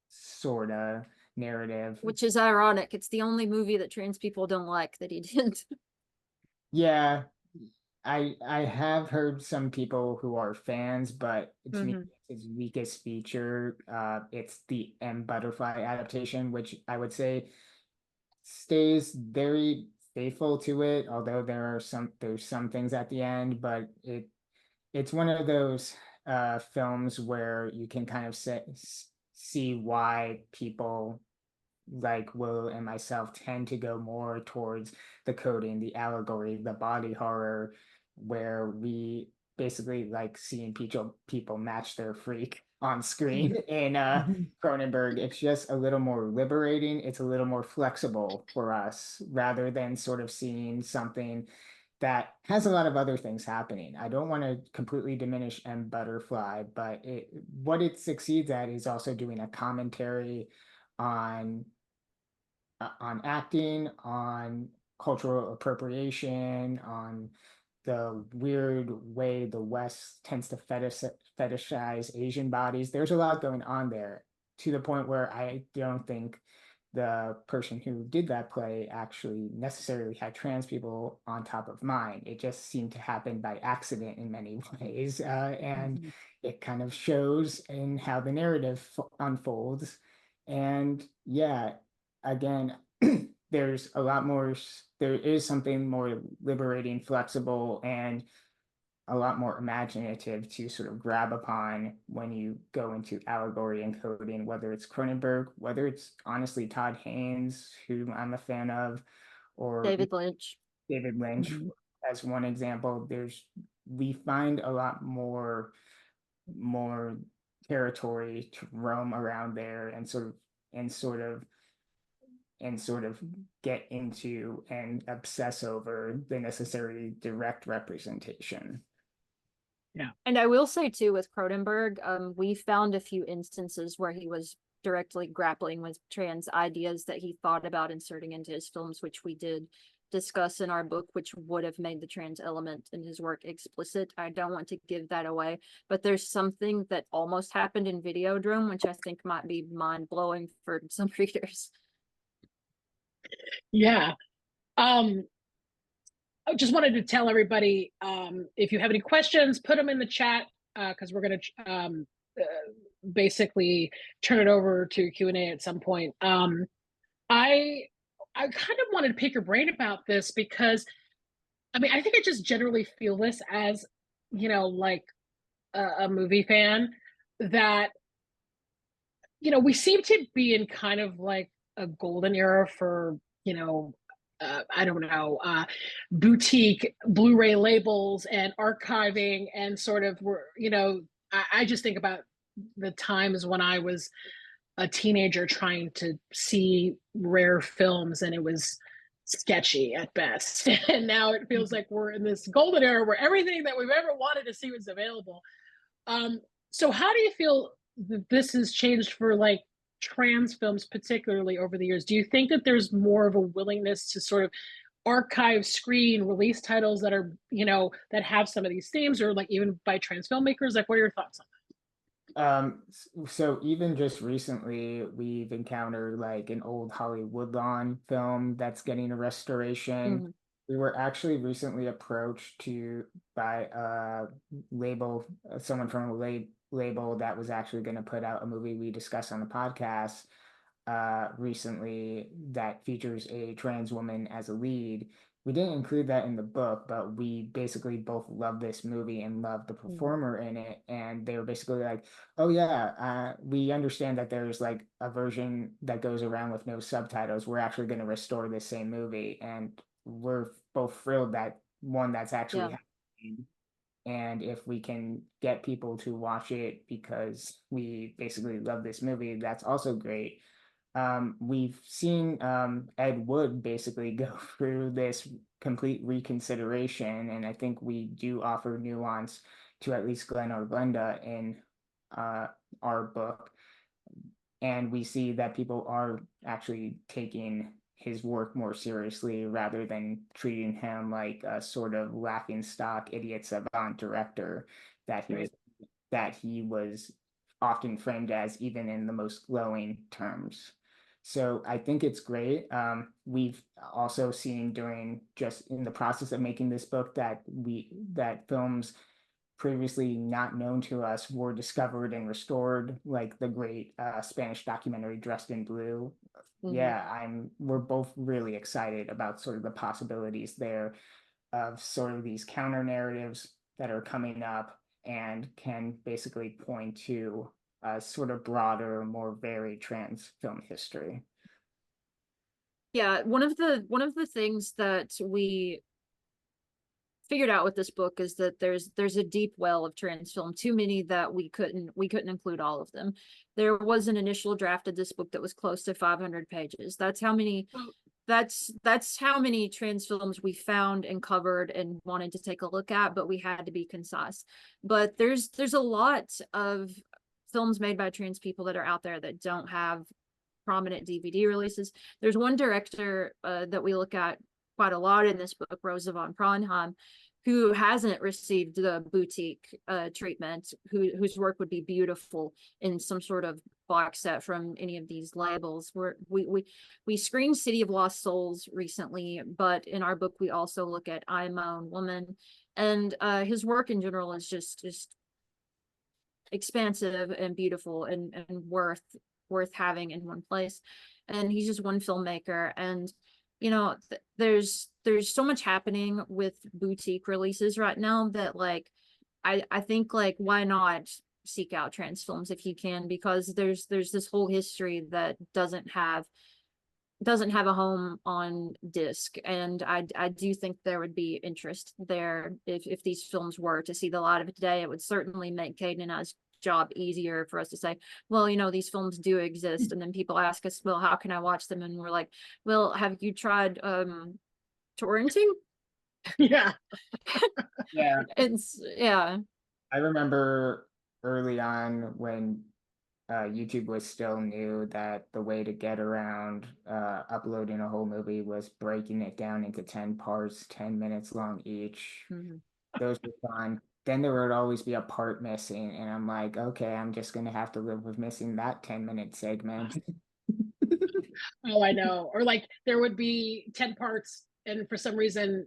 sort of narrative, which is ironic. It's the only movie that trans people don't like that he did. Yeah, I have heard some people who are fans, but to me, his weakest feature, it's the M Butterfly adaptation, which I would say stays very faithful to it, although there's some things at the end, but it's one of those films where you can kind of see why people like Willow and myself tend to go more towards the coding, the allegory, the body horror, where we basically like seeing people match their freak on screen. In Cronenberg, it's just a little more liberating. It's a little more flexible for us rather than sort of seeing something that has a lot of other things happening. I don't want to completely diminish M Butterfly, but what it succeeds at is also doing a commentary on acting, on cultural appropriation, on the weird way the West tends to fetishize Asian bodies. There's a lot going on there, to the point where I don't think the person who did that play actually necessarily had trans people on top of mind. It just seemed to happen by accident in many ways. And it kind of shows in how the narrative unfolds. And yeah, again, there's a lot more, there is something more liberating, flexible, and a lot more imaginative to sort of grab upon when you go into allegory and coding, whether it's Cronenberg, whether it's honestly Todd Haynes, who I'm a fan of, or David Lynch. As one example. We find a lot more territory to roam around there and sort of get into and obsess over the necessary direct representation. Yeah. And I will say too, with Cronenberg, we found a few instances where he was directly grappling with trans ideas that he thought about inserting into his films, which we did discuss in our book, which would have made the trans element in his work explicit. I don't want to give that away, but there's something that almost happened in Videodrome, which I think might be mind-blowing for some readers. Yeah. I just wanted to tell everybody, if you have any questions, put them in the chat, because we're going to basically turn it over to Q&A at some point. I kind of wanted to pick your brain about this because, I mean, I think I just generally feel this as, like a movie fan, that, we seem to be in kind of like a golden era for, I don't know, boutique Blu-ray labels and archiving, and sort of, I just think about the times when I was a teenager trying to see rare films, and it was sketchy at best. And now it feels like we're in this golden era where everything that we've ever wanted to see was available. So how do you feel that this has changed for like trans films, particularly over the years? Do you think that there's more of a willingness to sort of archive screen release titles that are, you know, that have some of these themes, or like even by trans filmmakers? Like, what are your thoughts on So even just recently, we've encountered like an old Hollywood Lawn film that's getting a restoration. Mhm. We were actually recently approached by a label, someone from a label that was actually going to put out a movie we discussed on the podcast recently that features a trans woman as a lead. We didn't include that in the book, but we basically both love this movie and love the performer in it. And they were basically like, oh yeah, we understand that there's like a version that goes around with no subtitles. We're actually going to restore this same movie, and we're both thrilled that one that's actually Yeah. happening. And if we can get people to watch it because we basically love this movie, that's also great. We've seen Ed Wood basically go through this complete reconsideration, and I think we do offer nuance to at least Glenn or Glenda in our book. And we see that people are actually taking his work more seriously rather than treating him like a sort of laughing stock idiot savant director that Right. he was often framed as, even in the most glowing terms. So I think it's great. We've also seen during just in the process of making this book that films previously not known to us were discovered and restored, like the great Spanish documentary Dressed in Blue. Yeah, we're both really excited about sort of the possibilities there of sort of these counter narratives that are coming up and can basically point to a sort of broader, more varied trans film history. Yeah, one of the things that we figured out with this book is that there's a deep well of trans film, too many that we couldn't include all of them. There was an initial draft of this book that was close to 500 pages. That's how many trans films we found and covered and wanted to take a look at, but we had to be concise. But there's a lot of films made by trans people that are out there that don't have prominent DVD releases. There's one director that we look at quite a lot in this book, Rosa von Braunheim, who hasn't received the boutique treatment, whose work would be beautiful in some sort of box set from any of these labels. We screened City of Lost Souls recently, but in our book we also look at I, My Own Woman, and his work in general is just expansive and beautiful and worth having in one place. And he's just one filmmaker, and you know, there's so much happening with boutique releases right now that like I think like why not seek out trans films if you can, because there's this whole history that doesn't have a home on disc, and I do think there would be interest there if these films were to see the light of today. It would certainly make Caden and I's job easier for us to say, well, you know, these films do exist, and then people ask us, well, how can I watch them? And we're like, well, have you tried torrenting? Yeah. Yeah. Yeah. I remember early on when YouTube was still new that the way to get around uploading a whole movie was breaking it down into 10 parts, 10 minutes long each. Those were fun. Then there would always be a part missing, and I'm like, okay, I'm just gonna have to live with missing that 10-minute segment. Oh, I know. Or like there would be 10 parts, and for some reason,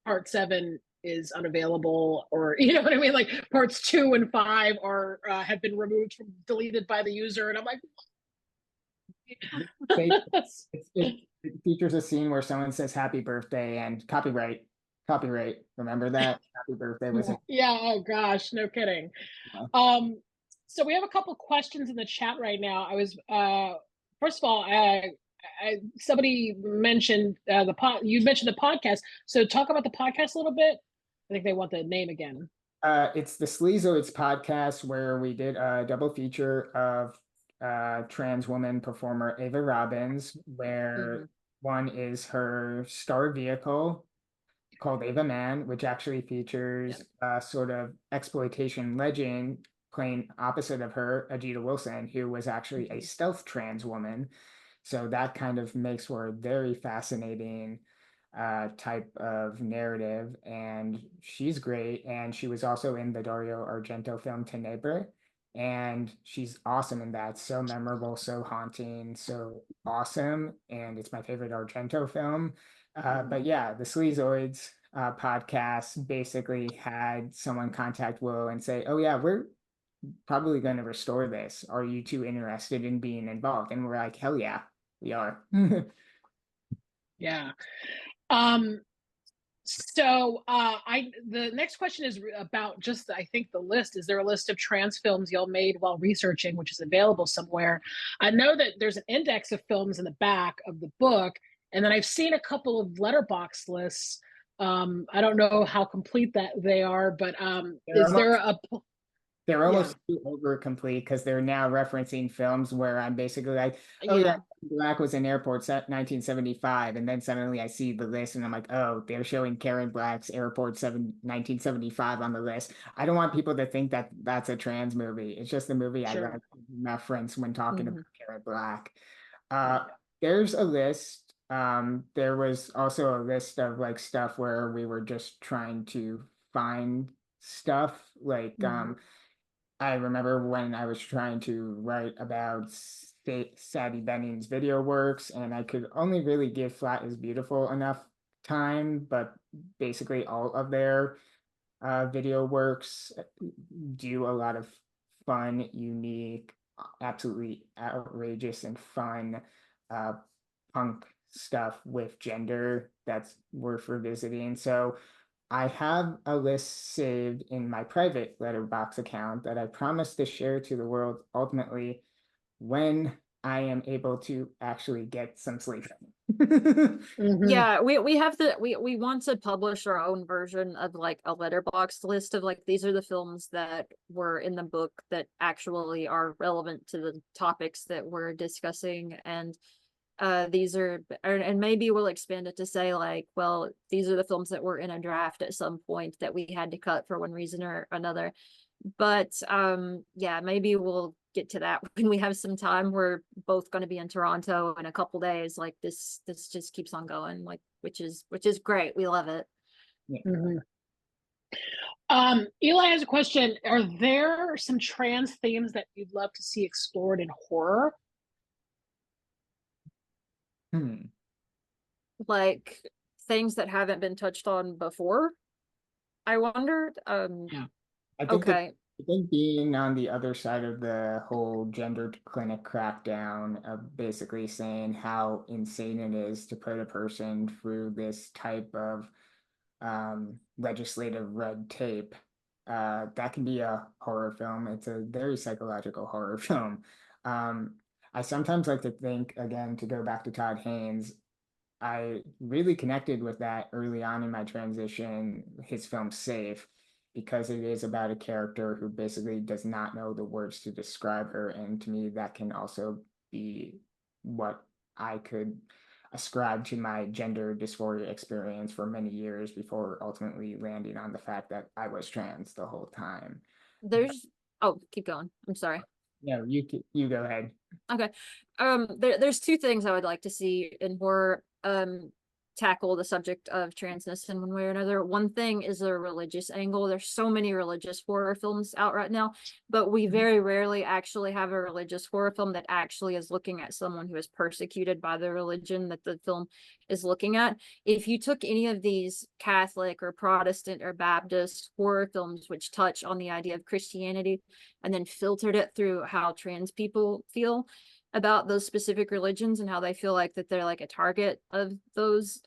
part 7 is unavailable, or you know what I mean? Like parts 2 and 5 are have been removed from deleted by the user, and I'm like, it features a scene where someone says happy birthday and copyright. Remember that? Happy birthday was yeah, oh gosh, no kidding. So we have a couple questions in the chat right now. I was first of all, somebody mentioned you mentioned the podcast. So talk about the podcast a little bit. I think they want the name again. It's the Sleazoids podcast, where we did a double feature of trans woman performer Ava Robbins, where one is her star vehicle called Ava Man, which actually features a sort of exploitation legend playing opposite of her, Ajita Wilson, who was actually a stealth trans woman. So that kind of makes for a very fascinating type of narrative. And she's great. And she was also in the Dario Argento film Tenebre. And she's awesome in that. So memorable, so haunting, so awesome. And it's my favorite Argento film. But yeah, the Sleazoids podcast basically had someone contact Willow and say, "Oh yeah, we're probably going to restore this. Are you two interested in being involved?" And we're like, "Hell yeah, we are." Yeah. So the next question is about just, I think, the list. Is there a list of trans films y'all made while researching, which is available somewhere? I know that there's an index of films in the back of the book, and then I've seen a couple of letterbox lists. I don't know how complete that they are, but is there a they're almost too over complete because they're now referencing films where I'm basically like, "Oh yeah, Black was in Airport set 1975," and then suddenly I see the list and I'm like, "Oh, they're showing Karen Black's Airport 1975 on the list." I don't want people to think that that's a trans movie. It's just a movie I like to reference when talking about Karen Black. There's a list. There was also a list of like stuff where we were just trying to find stuff like I remember when I was trying to write about Sadie Benning's video works, and I could only really give Flat is Beautiful enough time, but basically all of their video works do a lot of fun, unique, absolutely outrageous and fun punk stuff with gender that's worth revisiting. So I have a list saved in my private letterbox account that I promise to share to the world ultimately when I am able to actually get some sleep. Yeah, we have to we want to publish our own version of like a letterbox list of like these are the films that were in the book that actually are relevant to the topics that we're discussing, and these are, and maybe we'll expand it to say like, well, these are the films that were in a draft at some point that we had to cut for one reason or another. But yeah, maybe we'll get to that when we have some time. We're both going to be in Toronto in a couple days. Like this just keeps on going, like which is great. We love it. Eli has a question. Are there some trans themes that you'd love to see explored in horror? Like things that haven't been touched on before, I wondered. I think okay. I think being on the other side of the whole gendered clinic crackdown of basically saying how insane it is to put a person through this type of legislative red tape, that can be a horror film. It's a very psychological horror film. I sometimes like to think, again, to go back to Todd Haynes, I really connected with that early on in my transition, his film Safe, because it is about a character who basically does not know the words to describe her. And to me, that can also be what I could ascribe to my gender dysphoria experience for many years before ultimately landing on the fact that I was trans the whole time. Oh, keep going. I'm sorry. No, you go ahead. Okay. There's two things I would like to see in horror tackle the subject of transness in one way or another. One thing is a religious angle. There's so many religious horror films out right now, but we very rarely actually have a religious horror film that actually is looking at someone who is persecuted by the religion that the film is looking at. If you took any of these Catholic or Protestant or Baptist horror films which touch on the idea of Christianity and then filtered it through how trans people feel about those specific religions and how they feel like that they're like a target of those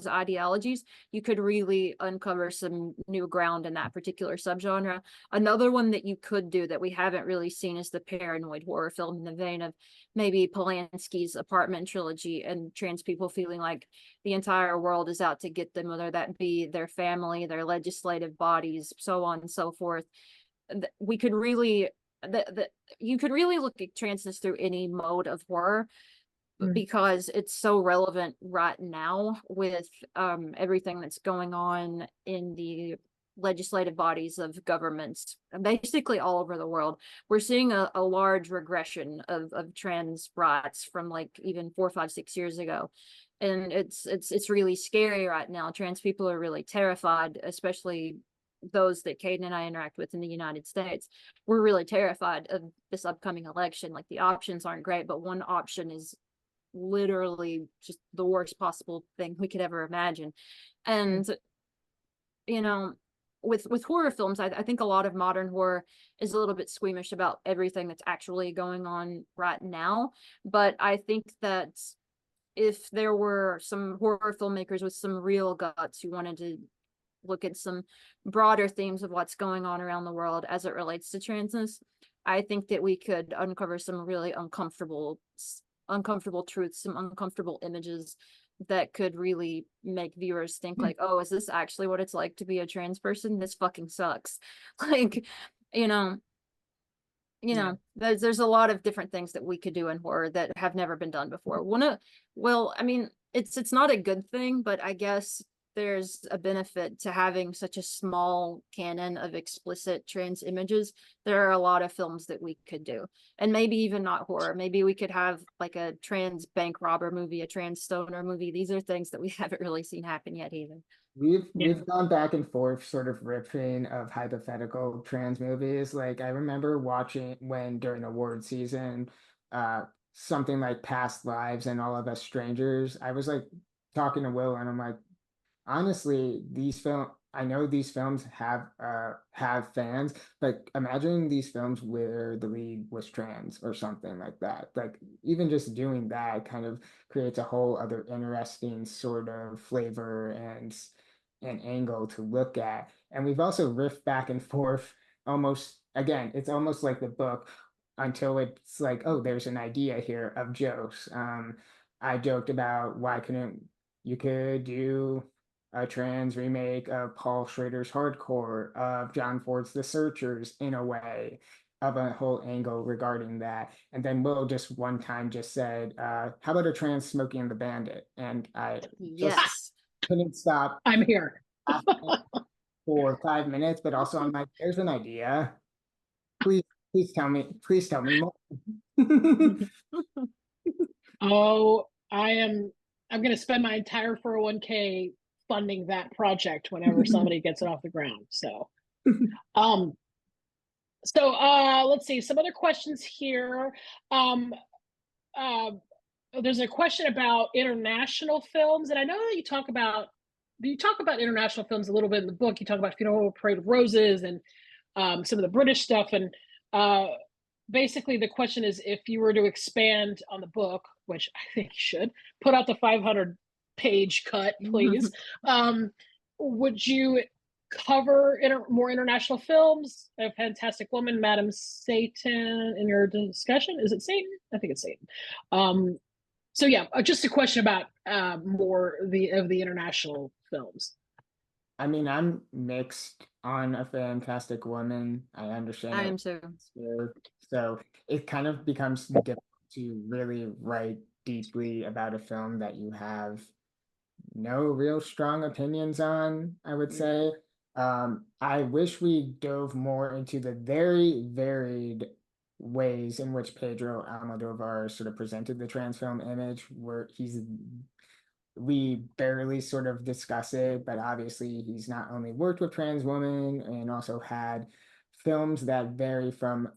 ideologies, you could really uncover some new ground in that particular subgenre. Another one that you could do that we haven't really seen is the paranoid horror film in the vein of maybe Polanski's Apartment trilogy and trans people feeling like the entire world is out to get them, whether that be their family, their legislative bodies, so on and so forth. We could really that you could really look at transness through any mode of horror, because it's so relevant right now with everything that's going on in the legislative bodies of governments basically all over the world. We're seeing a large regression of trans rights from like even 4, 5, 6 years ago, and it's really scary right now. Trans people are really terrified, especially those that Caden and I interact with in the United States. We're really terrified of this upcoming election. Like, the options aren't great, but one option is literally just the worst possible thing we could ever imagine. And you know, with horror films, I think a lot of modern horror is a little bit squeamish about everything that's actually going on right now. But I think that if there were some horror filmmakers with some real guts who wanted to look at some broader themes of what's going on around the world as it relates to transness, I think that we could uncover some really uncomfortable truths, some uncomfortable images that could really make viewers think like, oh, is this actually what it's like to be a trans person? This fucking sucks. Like, you know, there's a lot of different things that we could do in horror that have never been done before. I mean, it's not a good thing, but I guess there's a benefit to having such a small canon of explicit trans images. There are a lot of films that we could do, and maybe even not horror. Maybe we could have like a trans bank robber movie, a trans stoner movie. These are things that we haven't really seen happen yet either. We've gone back and forth sort of riffing of hypothetical trans movies. Like, I remember watching when during award season, something like Past Lives and All of Us Strangers. I was like talking to Will, and I'm like, honestly, I know these films have fans, but imagine these films where the lead was trans or something like that. Like, even just doing that kind of creates a whole other interesting sort of flavor and an angle to look at. And we've also riffed back and forth almost, again, it's almost like the book until it's like, oh, there's an idea here of jokes. I joked about why couldn't you could do a trans remake of Paul Schrader's Hardcore, of John Ford's The Searchers, in a way, of a whole angle regarding that. And then Will just one time just said, how about a trans Smokey and the Bandit? And I just couldn't stop. I'm here. For 5 minutes, but also I'm like, there's an idea. Please tell me more. Oh, I'm going to spend my entire 401k funding that project whenever somebody gets it off the ground. So, let's see some other questions here. There's a question about international films, and I know that you talk about international films a little bit in the book. You talk about Funeral Parade of Roses and some of the British stuff, and basically the question is, if you were to expand on the book, which I think you should, put out the 500-page cut, please. Would you cover more international films? A Fantastic Woman, Madam Satan in your discussion? Is it Satan? I think it's Satan. So yeah, just a question about more of the international films. I mean, I'm mixed on A Fantastic Woman. I understand. I am too. So it kind of becomes difficult to really write deeply about a film that you have no real strong opinions on, I would say. I wish we dove more into the very varied ways in which Pedro Almodovar sort of presented the trans film image, where we barely sort of discuss it, but obviously he's not only worked with trans women and also had films that vary from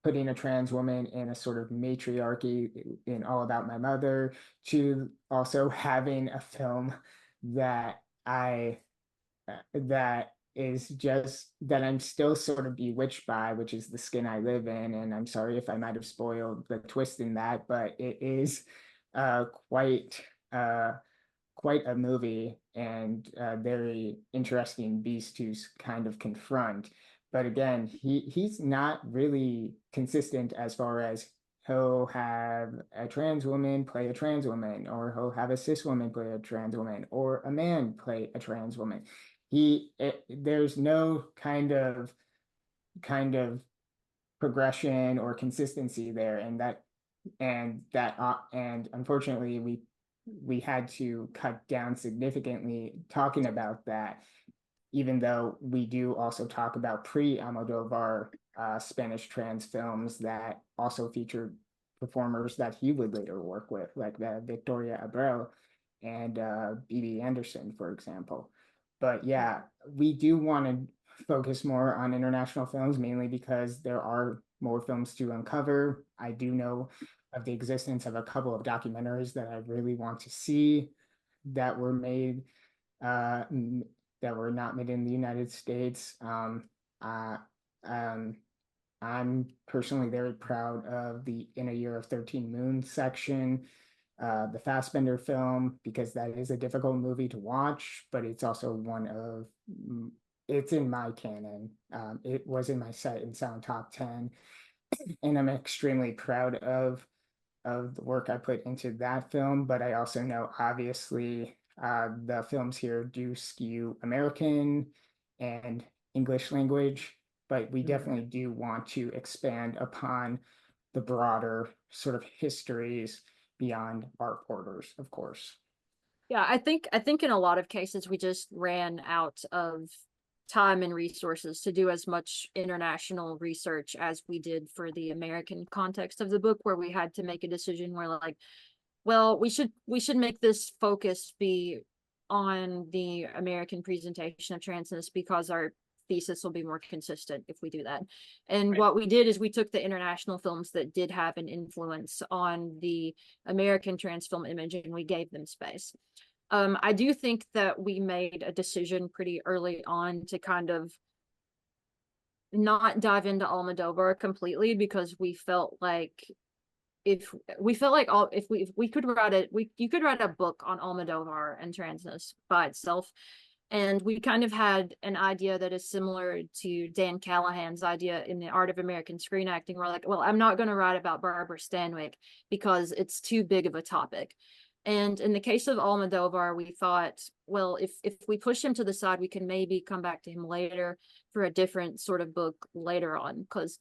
putting a trans woman in a sort of matriarchy in All About My Mother to also having a film that is just that I'm still sort of bewitched by, which is The Skin I Live In. And I'm sorry if I might have spoiled the twist in that, but it is quite a movie and a very interesting beast to kind of confront. But again, he's not really consistent as far as he'll have a trans woman play a trans woman, or he'll have a cis woman play a trans woman, or a man play a trans woman. There's no kind of progression or consistency there, and unfortunately we had to cut down significantly talking about that, even though we do also talk about pre-Almodovar Spanish trans films that also featured performers that he would later work with, like Victoria Abreu and B.B. Anderson, for example. But yeah, we do want to focus more on international films, mainly because there are more films to uncover. I do know of the existence of a couple of documentaries that I really want to see that were made that were not made in the United States. Uh, um, I'm personally very proud of the In a Year of 13 Moons section, the Fassbender film, because that is a difficult movie to watch, but it's also it's in my canon. It was in my Sight and Sound top 10, and I'm extremely proud of the work I put into that film. But I also know, obviously, the films here do skew American and English language, but we definitely do want to expand upon the broader sort of histories beyond our borders, of course. Yeah, I think in a lot of cases we just ran out of time and resources to do as much international research as we did for the American context of the book, where we had to make a decision where, like, well, we should make this focus be on the American presentation of transness because our thesis will be more consistent if we do that. And what we did is we took the international films that did have an influence on the American trans film image and we gave them space. I do think that we made a decision pretty early on to kind of not dive into Almodovar completely, because we felt like if we could write you could write a book on Almodovar and transness by itself. And we kind of had an idea that is similar to Dan Callahan's idea in The Art of American Screen Acting. We're like, well, I'm not going to write about Barbara Stanwyck because it's too big of a topic. And in the case of Almodovar, we thought, well, if we push him to the side, we can maybe come back to him later for a different sort of book later on, because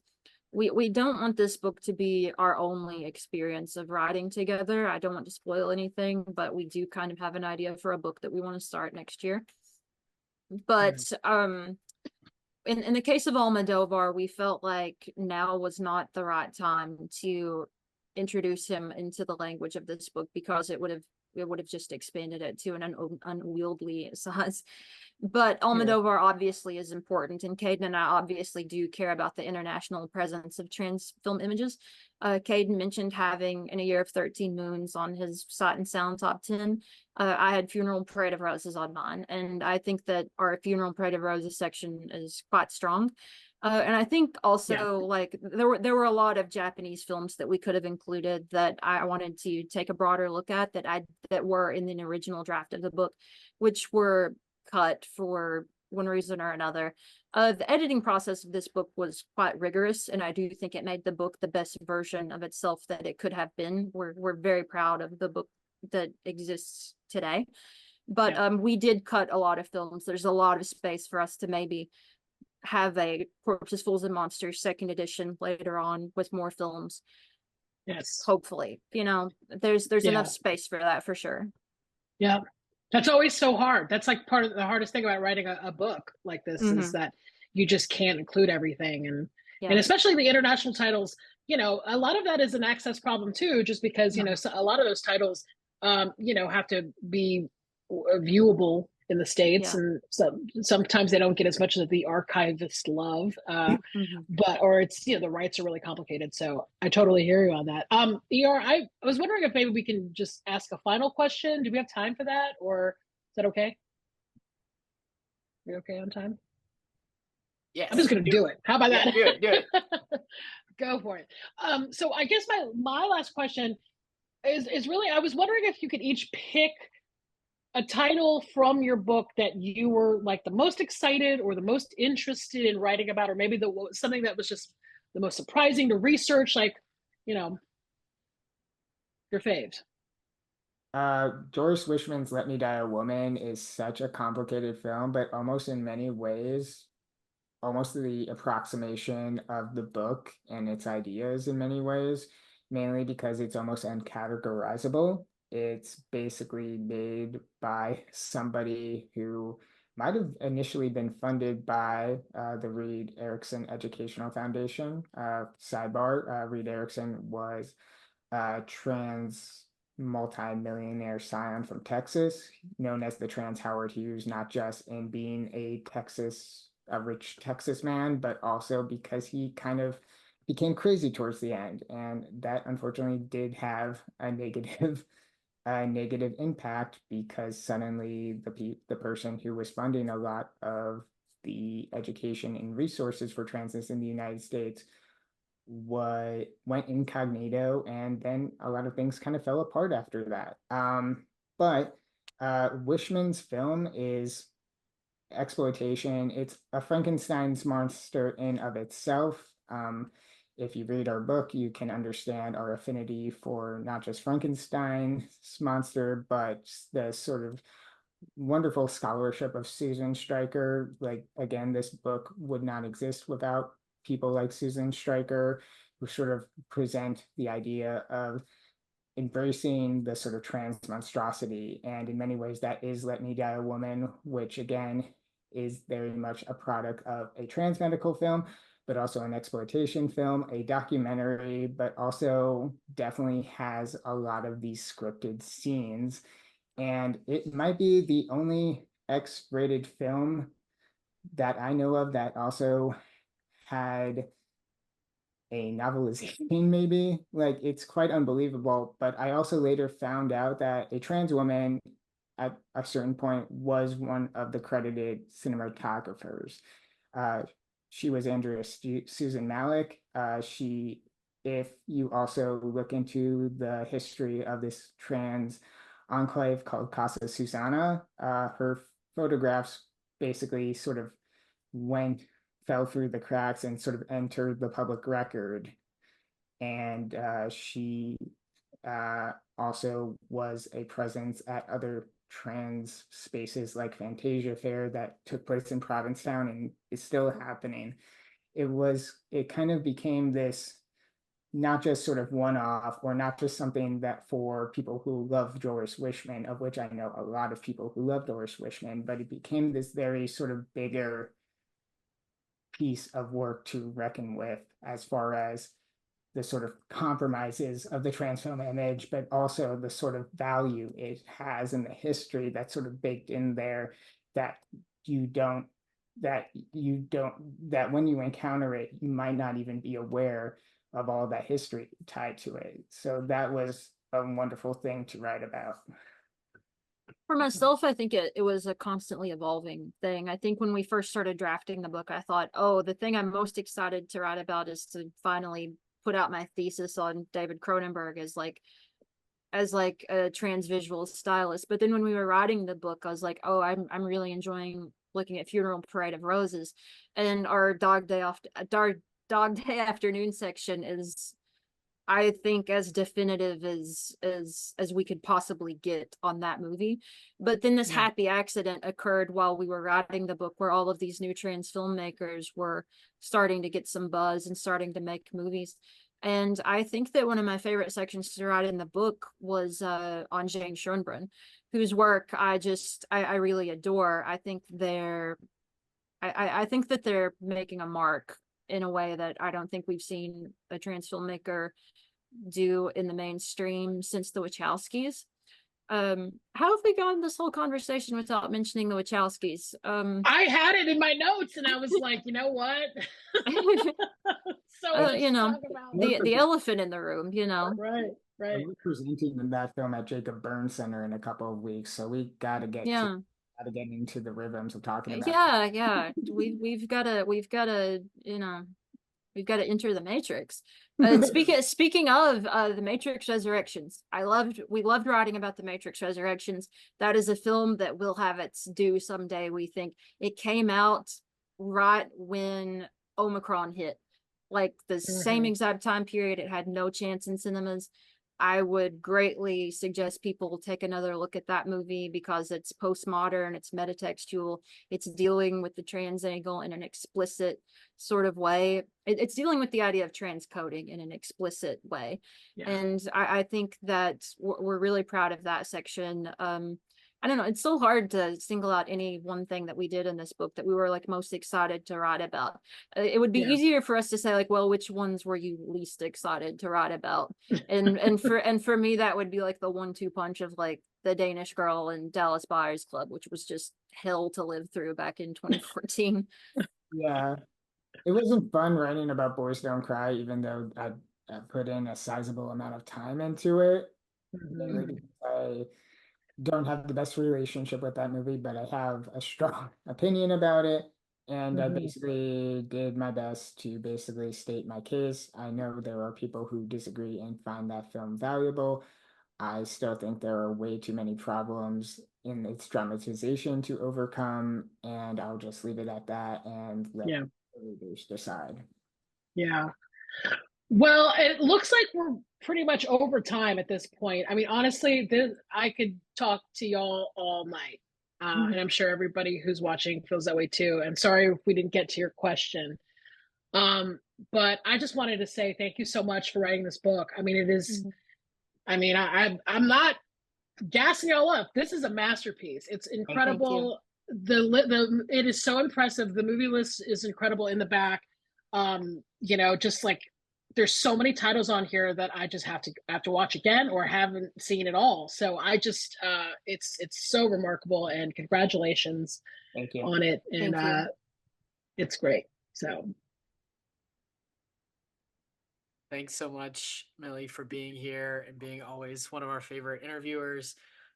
we don't want this book to be our only experience of writing together. I don't want to spoil anything, but we do kind of have an idea for a book that we want to start next year. But in the case of Almodovar, we felt like now was not the right time to introduce him into the language of this book, because it would have just expanded it to an unwieldy size. But Almodovar obviously is important, and Caden and I obviously do care about the international presence of trans film images. Caden mentioned having In a Year of 13 Moons on his Sight and Sound top 10. I had Funeral Parade of Roses on mine, and I think that our Funeral Parade of Roses section is quite strong. And I think also like there were a lot of Japanese films that we could have included that I wanted to take a broader look at that were in the original draft of the book, which were cut for one reason or another. The editing process of this book was quite rigorous, and I do think it made the book the best version of itself that it could have been. We're very proud of the book that exists today. But we did cut a lot of films. There's a lot of space for us to maybe have a Corpses, Fools, and Monsters second edition later on with more films. Yes. Hopefully, there's enough space for that for sure. Yeah. That's always so hard. That's like part of the hardest thing about writing a book like this is that you just can't include everything. And especially the international titles, a lot of that is an access problem too, just because, so a lot of those titles, have to be viewable in the States. And sometimes they don't get as much of the archivist love, or it's, the rights are really complicated. So I totally hear you on that. I was wondering if maybe we can just ask a final question. Do we have time for that, or is that okay? Are you okay on time? Yes. I'm just going to do it. How about that? Do it. Go for it. So I guess my last question is really, I was wondering if you could each pick a title from your book that you were like the most excited or the most interested in writing about, or maybe something that was just the most surprising to research, like, your faves. Doris Wishman's Let Me Die a Woman is such a complicated film, but almost in many ways almost the approximation of the book and its ideas in many ways, mainly because it's almost uncategorizable. It's basically made by somebody who might have initially been funded by the Reed Erickson Educational Foundation. Sidebar, Reed Erickson was a trans multi-millionaire scion from Texas, known as the trans Howard Hughes, not just in being a rich Texas man, but also because he kind of became crazy towards the end. And that unfortunately did have a negative impact because suddenly the person who was funding a lot of the education and resources for transness in the United States went incognito, and then a lot of things kind of fell apart after that. But Wishman's film is exploitation. It's a Frankenstein's monster in of itself. If you read our book, you can understand our affinity for not just Frankenstein's monster, but the sort of wonderful scholarship of Susan Stryker. Like, again, this book would not exist without people like Susan Stryker, who sort of present the idea of embracing the sort of trans monstrosity. And in many ways, that is Let Me Die a Woman, which again is very much a product of a trans medical film, but also an exploitation film, a documentary, but also definitely has a lot of these scripted scenes. And it might be the only X-rated film that I know of that also had a novelization, maybe. Like, it's quite unbelievable. But I also later found out that a trans woman at a certain point was one of the credited cinematographers. Uh, she was Andrea Susan Malik. If you also look into the history of this trans enclave called Casa Susana, her photographs basically sort of fell through the cracks and sort of entered the public record. And she also was a presence at other trans spaces like Fantasia Fair that took place in Provincetown and is still happening. It kind of became this not just sort of one-off, or not just something that for people who love Doris Wishman, of which I know a lot of people who love Doris Wishman, but it became this very sort of bigger piece of work to reckon with as far as the sort of compromises of the trans film image, but also the sort of value it has in the history that's sort of baked in there that you don't, that when you encounter it, you might not even be aware of all that history tied to it. So that was a wonderful thing to write about. For myself, I think it was a constantly evolving thing. I think when we first started drafting the book, I thought, oh, the thing I'm most excited to write about is to finally put out my thesis on David Cronenberg as a trans visual stylist. But then when we were writing the book, I was like, oh, I'm really enjoying looking at Funeral Parade of Roses, and our Dog Day Afternoon section is, I think, as definitive as we could possibly get on that movie. But then this happy accident occurred while we were writing the book, where all of these new trans filmmakers were starting to get some buzz and starting to make movies. And I think that one of my favorite sections to write in the book was on Jane Schoenbrunn, whose work I really adore. I think I think that they're making a mark in a way that I don't think we've seen a trans filmmaker do in the mainstream since the Wachowskis. How have we gone this whole conversation without mentioning the Wachowskis? I had it in my notes and I was like, you know what? So you know, the elephant in the room, you know. Right. We're presenting that film at Jacob Burns Center in a couple of weeks, so we gotta get into the rhythms of talking about we've got to enter the Matrix. Speaking of the Matrix Resurrections, we loved writing about the Matrix Resurrections. That is a film that will have its due someday. We think it came out right when Omicron hit, like the same exact time period. It had no chance in cinemas. I would greatly suggest people take another look at that movie because it's postmodern, it's metatextual, it's dealing with the trans angle in an explicit sort of way. It's dealing with the idea of transcoding in an explicit way. Yeah. And I think that we're really proud of that section. I don't know, it's so hard to single out any one thing that we did in this book that we were like most excited to write about. It would be easier for us to say like, well, which ones were you least excited to write about? And for me, that would be like the 1-2 punch of like the Danish Girl and Dallas Buyers Club, which was just hell to live through back in 2014. Yeah, it wasn't fun writing about Boys Don't Cry, even though I put in a sizable amount of time into it. Mainly because I don't have the best relationship with that movie, but I have a strong opinion about it. And I basically did my best to basically state my case. I know there are people who disagree and find that film valuable. I still think there are way too many problems in its dramatization to overcome, and I'll just leave it at that and let the readers decide. Yeah. Well, it looks like we're pretty much over time at this point. I mean, honestly, I could talk to y'all all night. And I'm sure everybody who's watching feels that way too. And sorry if we didn't get to your question. But I just wanted to say thank you so much for writing this book. I mean, it is, I mean, I'm not gassing y'all up. This is a masterpiece. It's incredible. It is so impressive. The movie list is incredible in the back. You know, just like there's so many titles on here that I just have to watch again or haven't seen at all. So I just it's so remarkable, and congratulations on it. And it's great. So thanks so much, Millie, for being here and being always one of our favorite interviewers.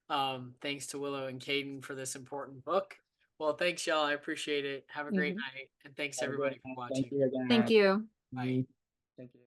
Thanks to Willow and Caden for this important book. Well, thanks, y'all. I appreciate it. Have a great night. And thanks, everybody, for watching. Thank you again. Thank you. Bye. Thank you.